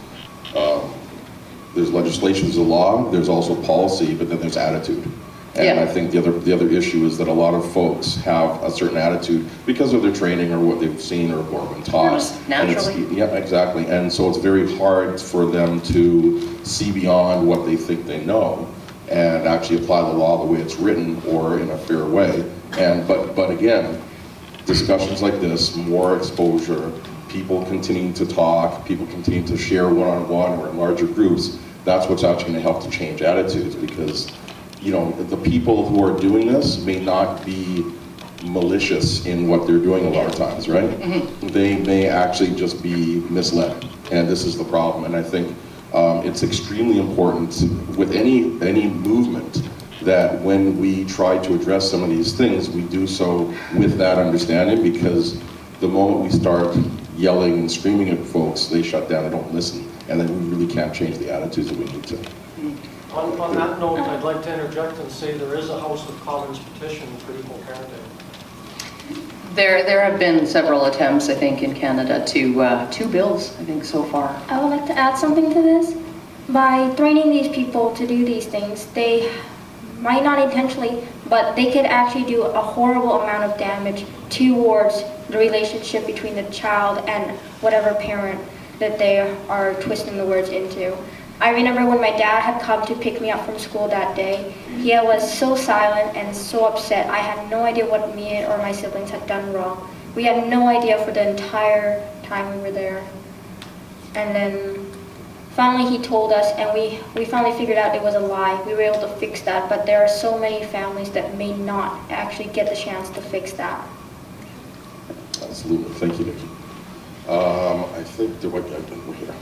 legislation, there's a law, there's also policy, but then there's attitude. And Yeah. I think the other issue is that a lot of folks have a certain attitude because of their training or what they've seen or been taught. Just naturally. Yeah, exactly. And so it's very hard for them to see beyond what they think they know and actually apply the law the way it's written or in a fair way. But again, discussions like this, more exposure, people continuing to talk, people continuing to share one-on-one or in larger groups, that's what's actually going to help to change attitudes, because the people who are doing this may not be malicious in what they're doing a lot of times, right? Mm-hmm. They may actually just be misled, and this is the problem. And I think it's extremely important with any movement that when we try to address some of these things, we do so with that understanding, because the moment we start yelling and screaming at folks, they shut down, they don't listen, and then we really can't change the attitudes that we need to. On that note, I'd like to interject and say there is a House of Commons petition for equal parenting. There have been several attempts, I think, in Canada to, 2 bills, I think, so far. I would like to add something to this. By threatening these people to do these things, they might not intentionally, but they could actually do a horrible amount of damage towards the relationship between the child and whatever parent that they are twisting the words into. I remember when my dad had come to pick me up from school that day, he was so silent and so upset. I had no idea what me or my siblings had done wrong. We had no idea for the entire time we were there. And then finally he told us, and we finally figured out it was a lie. We were able to fix that, but there are so many families that may not actually get the chance to fix that. Absolutely. Thank you, Nikki. I think we're here.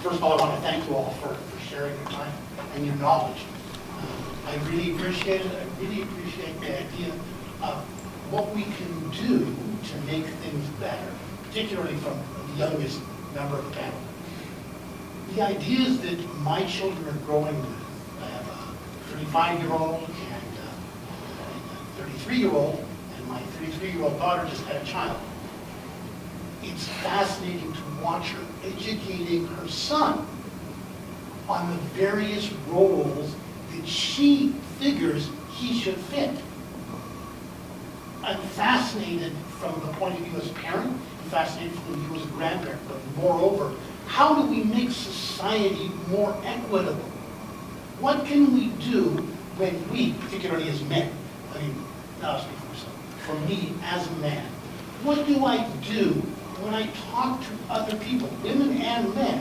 First of all, I want to thank you all for sharing your time and your knowledge. I really appreciate it. I really appreciate the idea of what we can do to make things better, particularly from the youngest member of the panel. The ideas that my children are growing with, I have a 35-year-old and a 33-year-old, and my 33-year-old daughter just had a child. It's fascinating to watch her educating her son on the various roles that she figures he should fit. I'm fascinated from the point of view as a parent, I'm fascinated from the view as a grandparent, but moreover, how do we make society more equitable? What can we do when we, particularly as men, I mean, I'll speak for myself, for me as a man, what do I do when I talk to other people, women and men,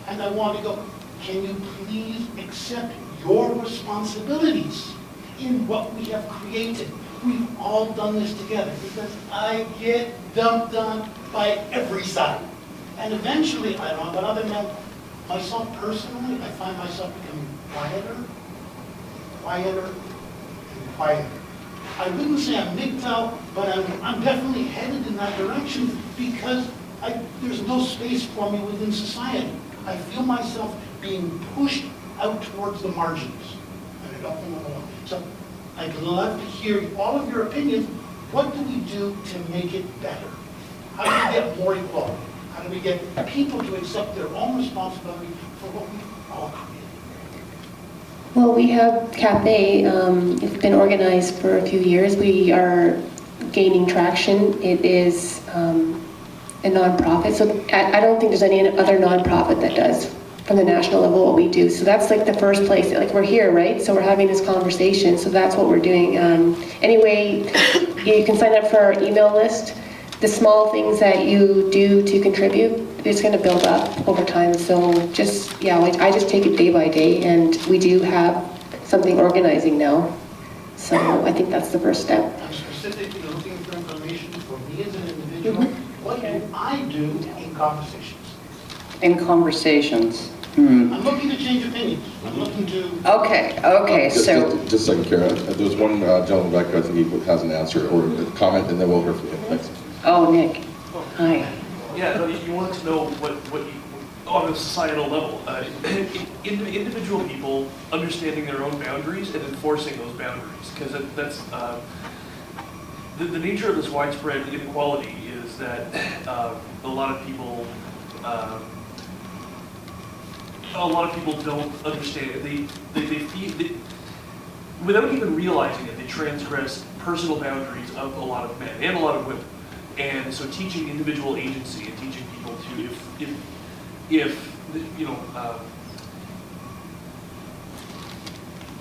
and I want to go, can you please accept your responsibilities in what we have created? We've all done this together because I get dumped on by every side. And eventually, I don't know about other men, myself personally, I find myself becoming quieter, and quieter. I wouldn't say I'm MGTOW, but I'm definitely headed in that direction because there's no space for me within society. I feel myself being pushed out towards the margins. And I don't know. So I'd love to hear all of your opinions. What do we do to make it better? How do we get more equality? How do we get people to accept their own responsibility for what we all created? Well, we have CAFE. It's been organized for a few years. We are gaining traction. It is a nonprofit, so I don't think there's any other nonprofit that does from the national level what we do. So that's like the first place, like we're here, right? So we're having this conversation, so that's what we're doing. Anyway, you can sign up for our email list. The small things that you do to contribute, it's going to build up over time. So just, yeah, I just take it day by day, and we do have something organizing now. So I think that's the first step. I'm specifically looking for information for me as an individual. What do I do in conversations? In conversations. I'm looking to change opinions. I'm looking to... Okay, so... Just a second, Kara. There's one gentleman back there, I think he has an answer or a comment, and then we'll hear from him. Thanks. Oh, Nick. Hi. Yeah, no, you want to know what you, on a societal level, individual people understanding their own boundaries and enforcing those boundaries, because that's the nature of this widespread inequality is that a lot of people don't understand. They feel, without even realizing it, they transgress personal boundaries of a lot of men and a lot of women. And so teaching individual agency and teaching people to, if you know,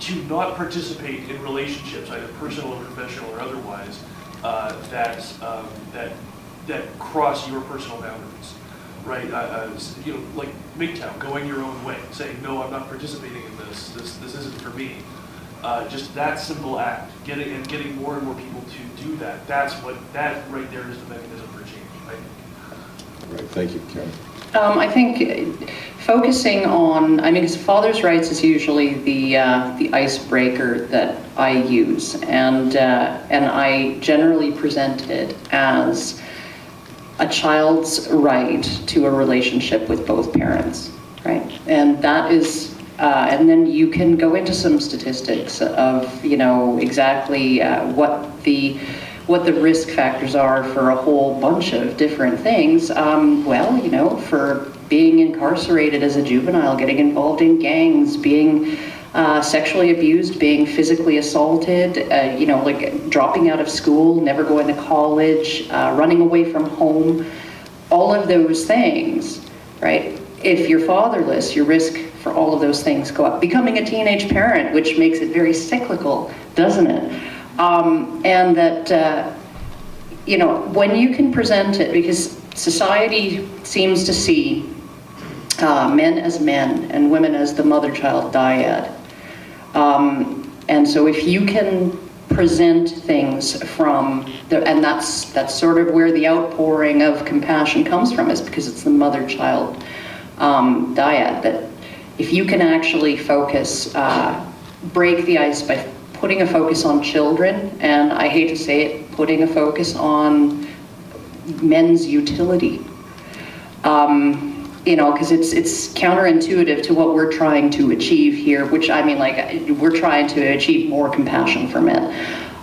to not participate in relationships, either personal or professional or otherwise, that cross your personal boundaries, right? You know, like MGTOW, going your own way, saying no, I'm not participating in this. This isn't for me. Just that simple act, getting more and more people to do that. That right there is the mechanism for change, I think. Right, thank you, Karen. I think focusing on, because father's rights is usually the icebreaker that I use, and I generally present it as a child's right to a relationship with both parents, right? And that is. And then you can go into some statistics of, exactly what what the risk factors are for a whole bunch of different things. Well, you know, for being incarcerated as a juvenile, getting involved in gangs, being sexually abused, being physically assaulted, you know, like dropping out of school, never going to college, running away from home, all of those things, right? If you're fatherless, your risk for all of those things go up. Becoming a teenage parent, which makes it very cyclical, doesn't it? And that, you know, when you can present it, because society seems to see men as men and women as the mother-child dyad. And so if you can present things from, and that's sort of where the outpouring of compassion comes from, is because it's the mother-child dyad, that if you can actually focus, break the ice by putting a focus on children, and I hate to say it, putting a focus on men's utility. You know, because it's counterintuitive to what we're trying to achieve here, which, I mean, like, we're trying to achieve more compassion for men.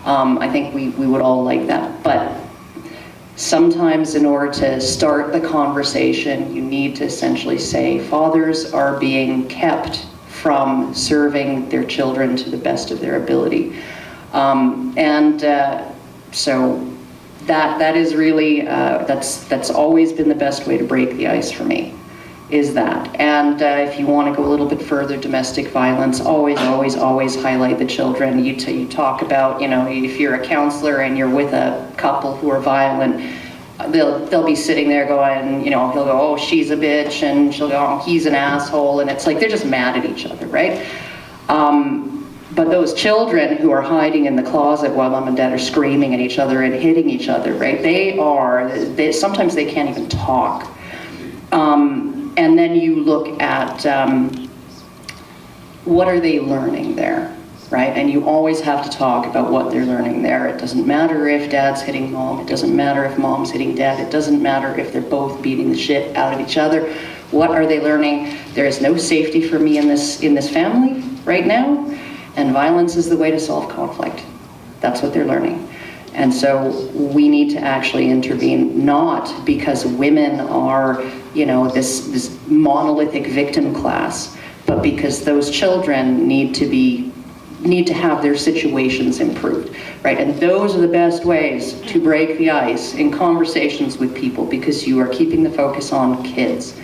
I think we would all like that. But sometimes in order to start the conversation, you need to essentially say, fathers are being kept from serving their children to the best of their ability. So that is really, that's always been the best way to break the ice for me, is that. And if you want to go a little bit further, domestic violence, always highlight the children. You talk about, you know, if you're a counselor and you're with a couple who are violent, they'll be sitting there going, you know, he'll go, oh, she's a bitch, and she'll go, oh, he's an asshole, and it's like they're just mad at each other, right? But those children who are hiding in the closet while mom and dad are screaming at each other and hitting each other, right? Sometimes they can't even talk. And then you look at what are they learning there, right? And you always have to talk about what they're learning there. It doesn't matter if dad's hitting mom. It doesn't matter if mom's hitting dad. It doesn't matter if they're both beating the shit out of each other. What are they learning? There is no safety for me in this family right now, and violence is the way to solve conflict. That's what they're learning. And so we need to actually intervene, not because women are, you know, this monolithic victim class, but because those children need to have their situations improved, right? And those are the best ways to break the ice in conversations with people, because you are keeping the focus on kids.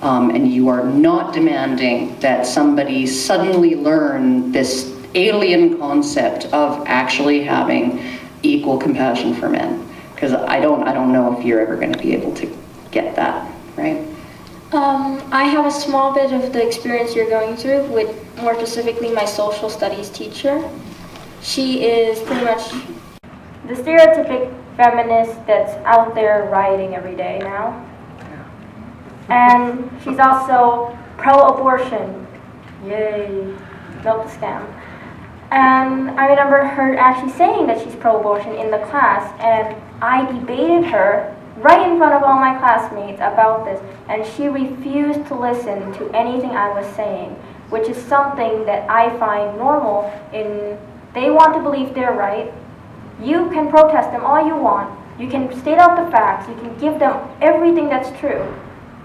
And you are not demanding that somebody suddenly learn this alien concept of actually having equal compassion for men, because I don't know if you're ever going to be able to get that, right? I have a small bit of the experience you're going through with, more specifically, my social studies teacher. She is pretty much the stereotypic feminist that's out there rioting every day now. And she's also pro-abortion. Yay, not the scam. And I remember her actually saying that she's pro-abortion in the class, and I debated her right in front of all my classmates about this, and she refused to listen to anything I was saying, which is something that I find normal in, they want to believe they're right. You can protest them all you want. You can state out the facts. You can give them everything that's true.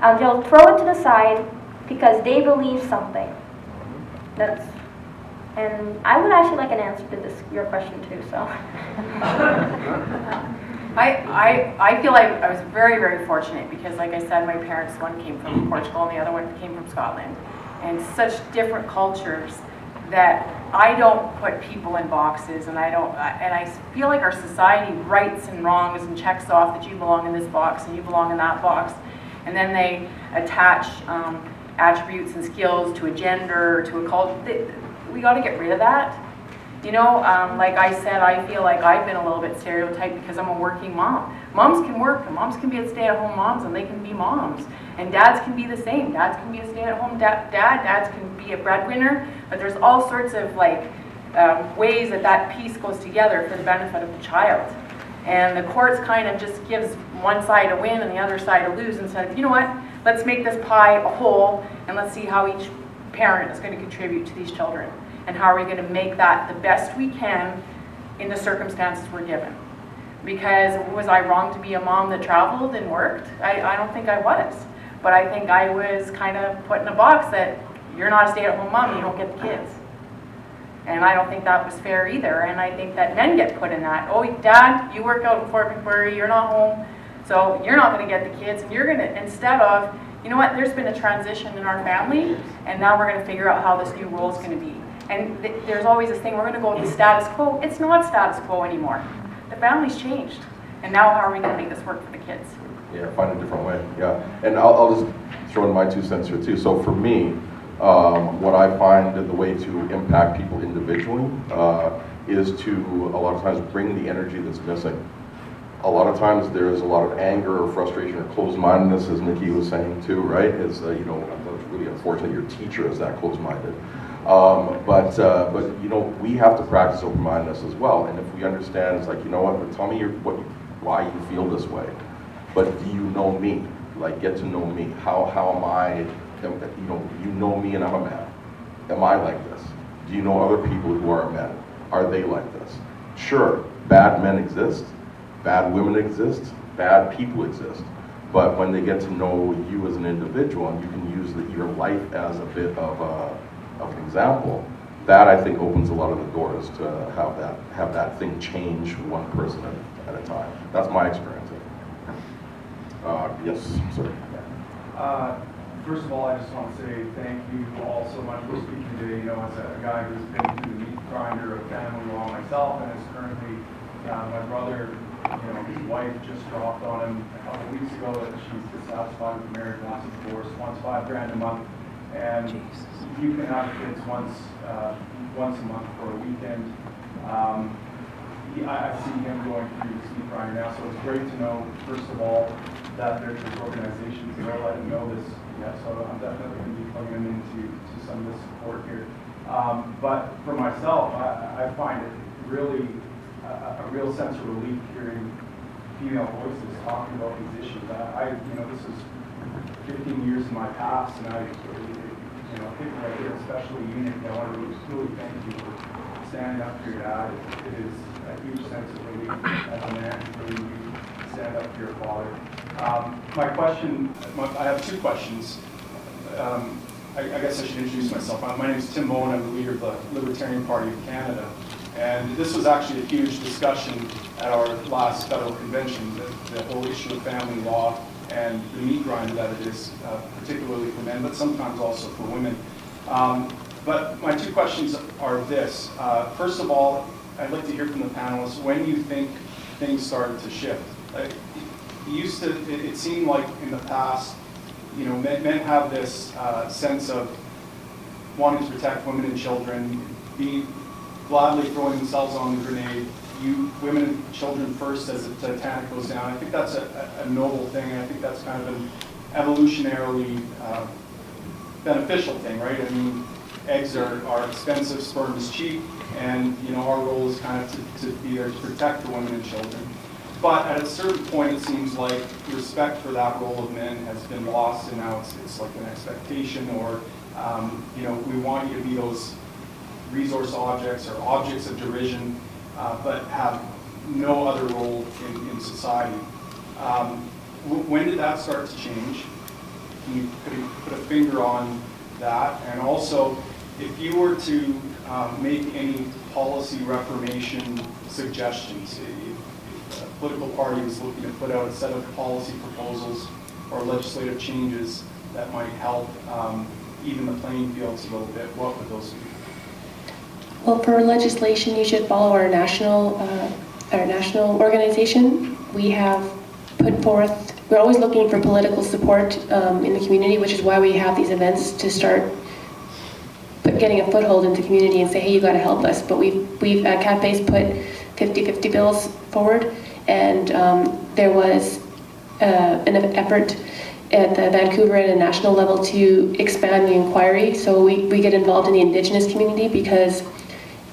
And they'll throw it to the side because they believe something. And I would actually like an answer to your question too, so. I feel like I was very, very fortunate because, like I said, my parents, one came from Portugal and the other one came from Scotland. And such different cultures that I don't put people in boxes, and I feel like our society rights and wrongs and checks off that you belong in this box and you belong in that box. And then they attach attributes and skills to a gender, to a culture. We got to get rid of that. You know, like I said, I feel like I've been a little bit stereotyped because I'm a working mom. Moms can work, and moms can be stay-at-home moms, and they can be moms. And dads can be the same. Dads can be a stay-at-home dad. Dads can be a breadwinner. But there's all sorts of ways that piece goes together for the benefit of the child. And the courts kind of just gives one side a win and the other side a lose, and says, you know what, let's make this pie a whole, and let's see how each parent is going to contribute to these children, and how are we going to make that the best we can in the circumstances we're given. Because was I wrong to be a mom that traveled and worked? I don't think I was. But I think I was kind of put in a box that you're not a stay-at-home mom, you don't get the kids. And I don't think that was fair either. And I think that men get put in that. Oh, Dad, you work out in Fort McMurray, you're not home, so you're not going to get the kids. And you're going to, instead of, you know what, there's been a transition in our family, and now we're going to figure out how this new role is going to be. And there's always this thing, we're going to go with the status quo. It's not status quo anymore. The family's changed. And now how are we going to make this work for the kids? Yeah, find a different way, yeah. And I'll just throw in my 2 cents here too. So for me, what I find the way to impact people individually is to a lot of times bring the energy that's missing. A lot of times there's a lot of anger or frustration or closed-mindedness, as Nikki was saying too, right? It's you know, it's really unfortunate your teacher is that closed-minded. But you know, we have to practice open-mindedness as well. And if we understand, it's like, you know what? Tell me why you feel this way. But do you know me? Like, get to know me. How am I? You know me, and I'm a man. Am I like this? Do you know other people who are men? Are they like this? Sure, bad men exist, bad women exist, bad people exist. But when they get to know you as an individual, and you can use your life as a bit of an example, that I think opens a lot of the doors to have that thing change one person at a time. That's my experience. Yes, sir. First of all, I just want to say thank you all so much for speaking today. You know, as a guy who's been through the meat grinder of family law myself, and is currently my brother, you know, his wife just dropped on him a couple weeks ago that she's dissatisfied with marriage, wants a divorce, wants $5,000 a month, and you can have kids once a month for a weekend. I've seen him going through this meat grinder now, so it's great to know, first of all, that there's organizations there. I didn't know this yet, so I'm definitely going to be plugging them into some of the support here. But for myself, I find it really a real sense of relief hearing female voices talking about these issues. You know, this is 15 years in my past, and you know, people right here, especially you, Nick, I want to really thank you for standing up for your dad. It is a huge sense of relief as a man to really stand up for your father. My question, I have 2 questions. I guess I should introduce myself. My name is Tim Bowen. I'm the leader of the Libertarian Party of Canada. And this was actually a huge discussion at our last federal convention, the whole issue of family law and the meat grinder that it is, particularly for men, but sometimes also for women. But my 2 questions are this. First of all, I'd like to hear from the panelists when you think things started to shift. It seemed like in the past, you know, men have this sense of wanting to protect women and children, gladly throwing themselves on the grenade, women and children first as the Titanic goes down. I think that's a noble thing, and I think that's kind of an evolutionarily beneficial thing, right? I mean, eggs are expensive, sperm is cheap, and you know, our role is kind of to be there to protect the women and children. But at a certain point, it seems like respect for that role of men has been lost, and now it's like an expectation, or you know, we want you to be those resource objects or objects of derision, but have no other role in society. When did that start to change? Can you put a finger on that? And also, if you were to make any policy reformation suggestions, if a political party was looking to put out a set of policy proposals or legislative changes that might help even the playing fields a little bit, what would those be? Well, for legislation, you should follow our national organization. We have put forth, we're always looking for political support in the community, which is why we have these events to start getting a foothold into the community and say, hey, you got to help us. But we've at Cafes put 50-50 bills forward, and there was an effort at the Vancouver and a national level to expand the inquiry. So we get involved in the Indigenous community, because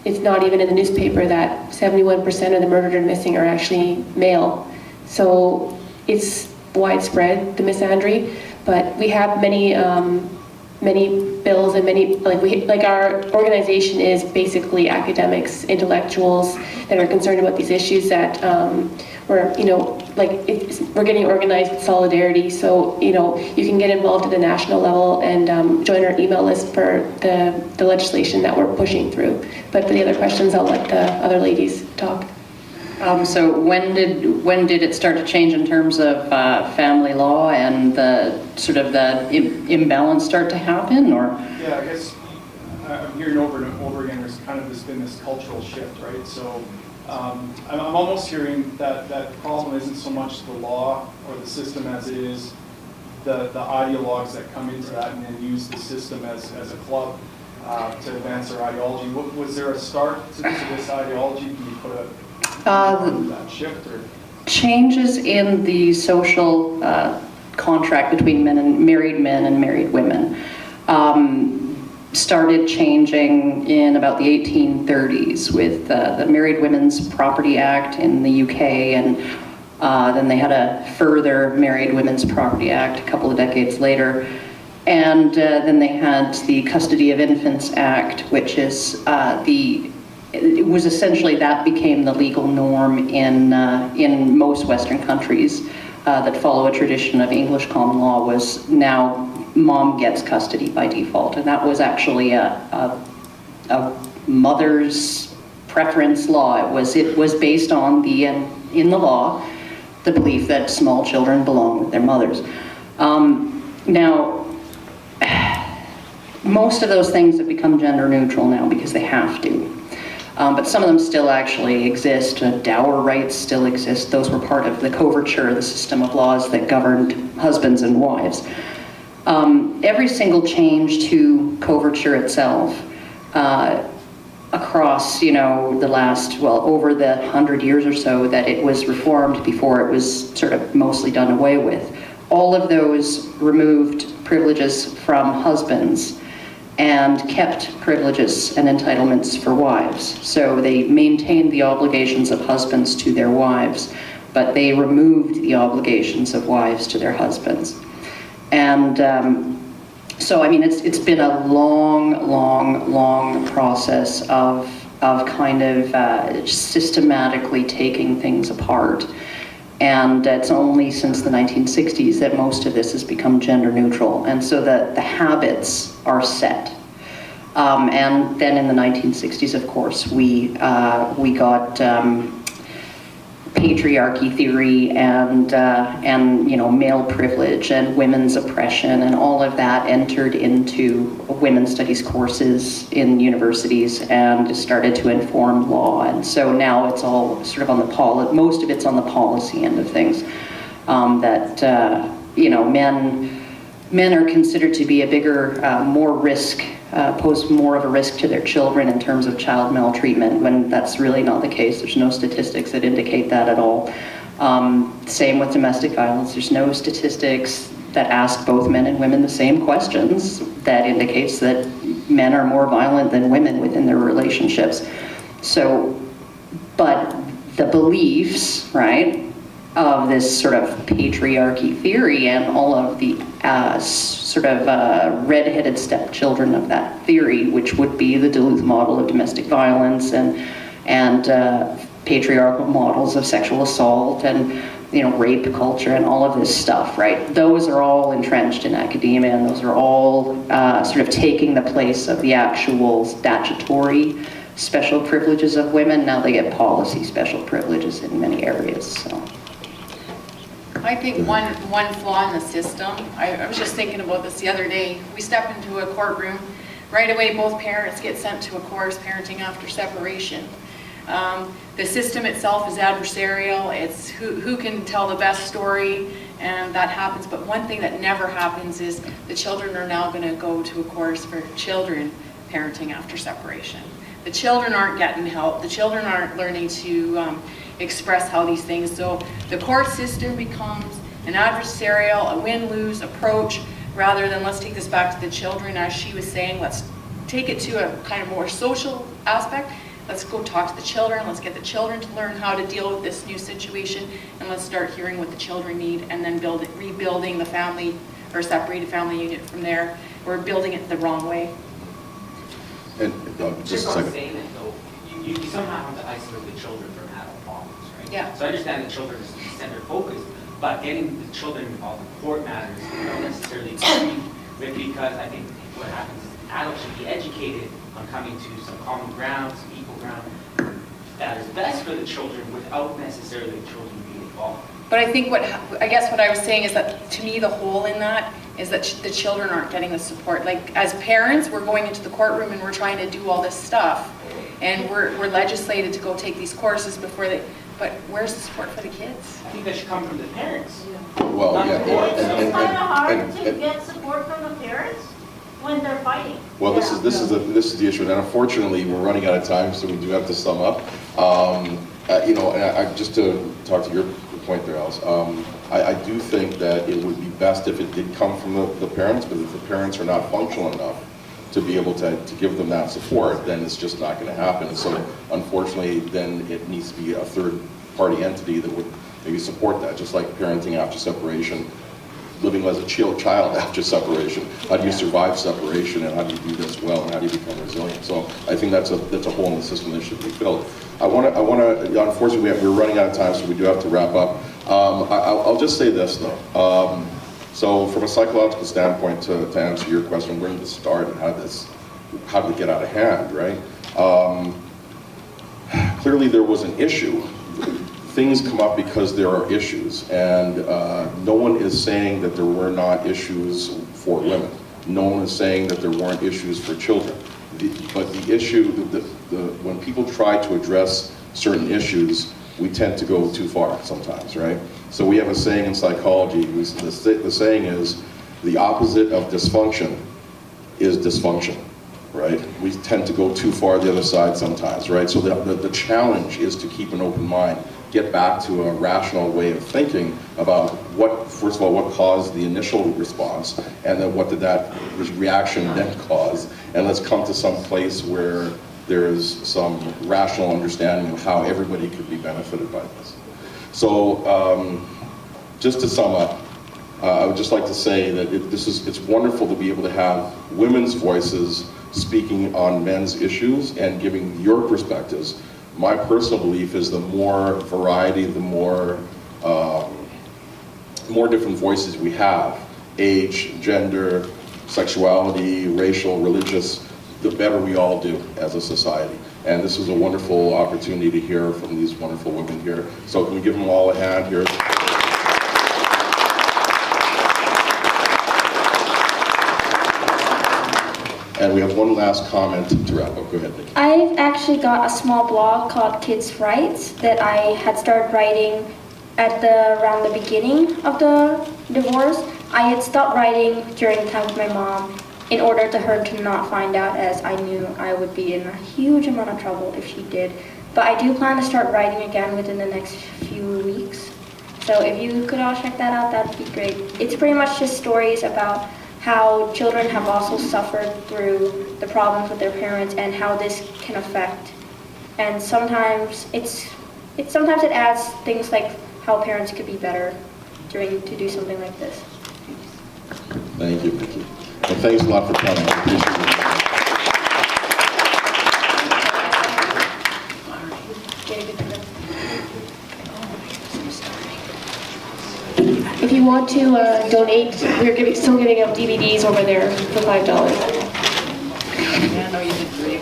it's not even in the newspaper that 71% of the murdered and missing are actually male. So it's widespread, the misandry, but we have many bills and many, our organization is basically academics, intellectuals that are concerned about these issues that we're, we're getting organized with Solidarity, so, you can get involved at a national level and join our email list for the legislation that we're pushing through. But for the other questions, I'll let the other ladies talk. So when did it start to change in terms of family law and the sort of the imbalance start to happen, or? Yeah, I guess I'm hearing over and over again, there's kind of been this cultural shift, right? So I'm almost hearing that the problem isn't so much the law or the system as it is the ideologues that come into that and then use the system as a club to advance their ideology. Was there a start to this ideology? Can you put that shift, or? Changes in the social contract between married men and married women started changing in about the 1830s with the Married Women's Property Act in the UK, and then they had a further Married Women's Property Act a couple of decades later. And then they had the Custody of Infants Act, which is it was essentially, that became the legal norm in most Western countries that follow a tradition of English common law. Was now mom gets custody by default, and that was actually a mother's preference law. It was based on in the law, the belief that small children belong with their mothers. Now, most of those things have become gender neutral now because they have to. But some of them still actually exist. Dower rights still exist. Those were part of the coverture, the system of laws that governed husbands and wives. Every single change to coverture itself across, the last, over the 100 years or so that it was reformed before it was sort of mostly done away with, all of those removed privileges from husbands and kept privileges and entitlements for wives. So they maintained the obligations of husbands to their wives, but they removed the obligations of wives to their husbands. And so, I mean, it's been a long process of kind of systematically taking things apart. And it's only since the 1960s that most of this has become gender neutral. And so the habits are set. And then in the 1960s, of course, we got patriarchy theory and male privilege and women's oppression, and all of that entered into women's studies courses in universities and started to inform law. And so now it's all sort of on the most of it's on the policy end of things, men are considered to be a bigger, more risk, pose more of a risk to their children in terms of child maltreatment, when that's really not the case. There's no statistics that indicate that at all. Same with domestic violence. There's no statistics that ask both men and women the same questions that indicates that men are more violent than women within their relationships. So, but the beliefs, right, of this sort of patriarchy theory and all of the red-headed stepchildren of that theory, which would be the Duluth model of domestic violence and patriarchal models of sexual assault and rape culture and all of this stuff, right? Those are all entrenched in academia, and those are all sort of taking the place of the actual statutory special privileges of women. Now they get policy special privileges in many areas. So. I think one flaw in the system, I was just thinking about this the other day. We step into a courtroom, right away both parents get sent to a course, parenting after separation. The system itself is adversarial. It's who can tell the best story, and that happens. But one thing that never happens is the children are now going to go to a course for children parenting after separation. The children aren't getting help. The children aren't learning to express how these things. So the court system becomes an adversarial, a win-lose approach, rather than let's take this back to the children. As she was saying, let's take it to a kind of more social aspect. Let's go talk to the children. Let's get the children to learn how to deal with this new situation, and let's start hearing what the children need, and then rebuilding the family or separated family unit from there. We're building it the wrong way. And just a second. Saying it, though, you somehow have to isolate the children from adult problems, right? Yeah. So I understand the children is center focused, but getting the children involved in court matters, I don't necessarily agree with, because I think what happens is adults should be educated on coming to some common ground, some equal ground that is best for the children without necessarily the children being involved. But I think I guess what I was saying is that, to me, the hole in that is that the children aren't getting the support. Like, as parents, we're going into the courtroom and we're trying to do all this stuff, and we're legislated to go take these courses before they, but where's the support for the kids? I think that should come from the parents. Well, Not yeah. the boys. It's kind of hard and- to get support from the parents when they're fighting. Well, this is the issue, and unfortunately, we're running out of time, so we do have to sum up. You know, and I just to talk to your point there, Alice, I do think that it would be best if it did come from the parents, but if the parents are not functional enough to be able to give them that support, then it's just not going to happen. And so, unfortunately, then it needs to be a third-party entity that would maybe support that, just like parenting after separation, living as a child after separation. How do you survive separation, and how do you do this well, and how do you become resilient? So I think that's a hole in the system that should be filled. I want to. Unfortunately, we're running out of time, so we do have to wrap up. I'll just say this though. So from a psychological standpoint, to answer your question, where did this start and how did it get out of hand, right? Clearly there was an issue. Things come up because there are issues, and no one is saying that there were not issues for women. No one is saying that there weren't issues for children. But the issue, when people try to address certain issues, we tend to go too far sometimes, right? So we have a saying in psychology, the saying is, the opposite of dysfunction is dysfunction, right? We tend to go too far the other side sometimes, right? So the challenge is to keep an open mind, get back to a rational way of thinking about first of all, what caused the initial response, and then what did that reaction then cause, and let's come to some place where there's some rational understanding of how everybody could be benefited by this. So just to sum up, I would just like to say that it's wonderful to be able to have women's voices speaking on men's issues and giving your perspectives. My personal belief is the more variety, the more different voices we have, age, gender, sexuality, racial, religious, the better we all do as a society. And this is a wonderful opportunity to hear from these wonderful women here. So can we give them all a hand here? And we have one last comment to wrap up. Go ahead, Nikki. I've actually got a small blog called Kids' Rights that I had started writing around the beginning of the divorce. I had stopped writing during the time with my mom in order to her to not find out, as I knew I would be in a huge amount of trouble if she did. But I do plan to start writing again within the next few weeks. So if you could all check that out, that'd be great. It's pretty much just stories about how children have also suffered through the problems with their parents and how this can affect. And sometimes sometimes it adds things like how parents could be better to do something like this. Thank you, Nikki. And thanks a lot for coming. I appreciate If you want to donate, we're still giving out DVDs over there for $5. Yeah, no, you did great.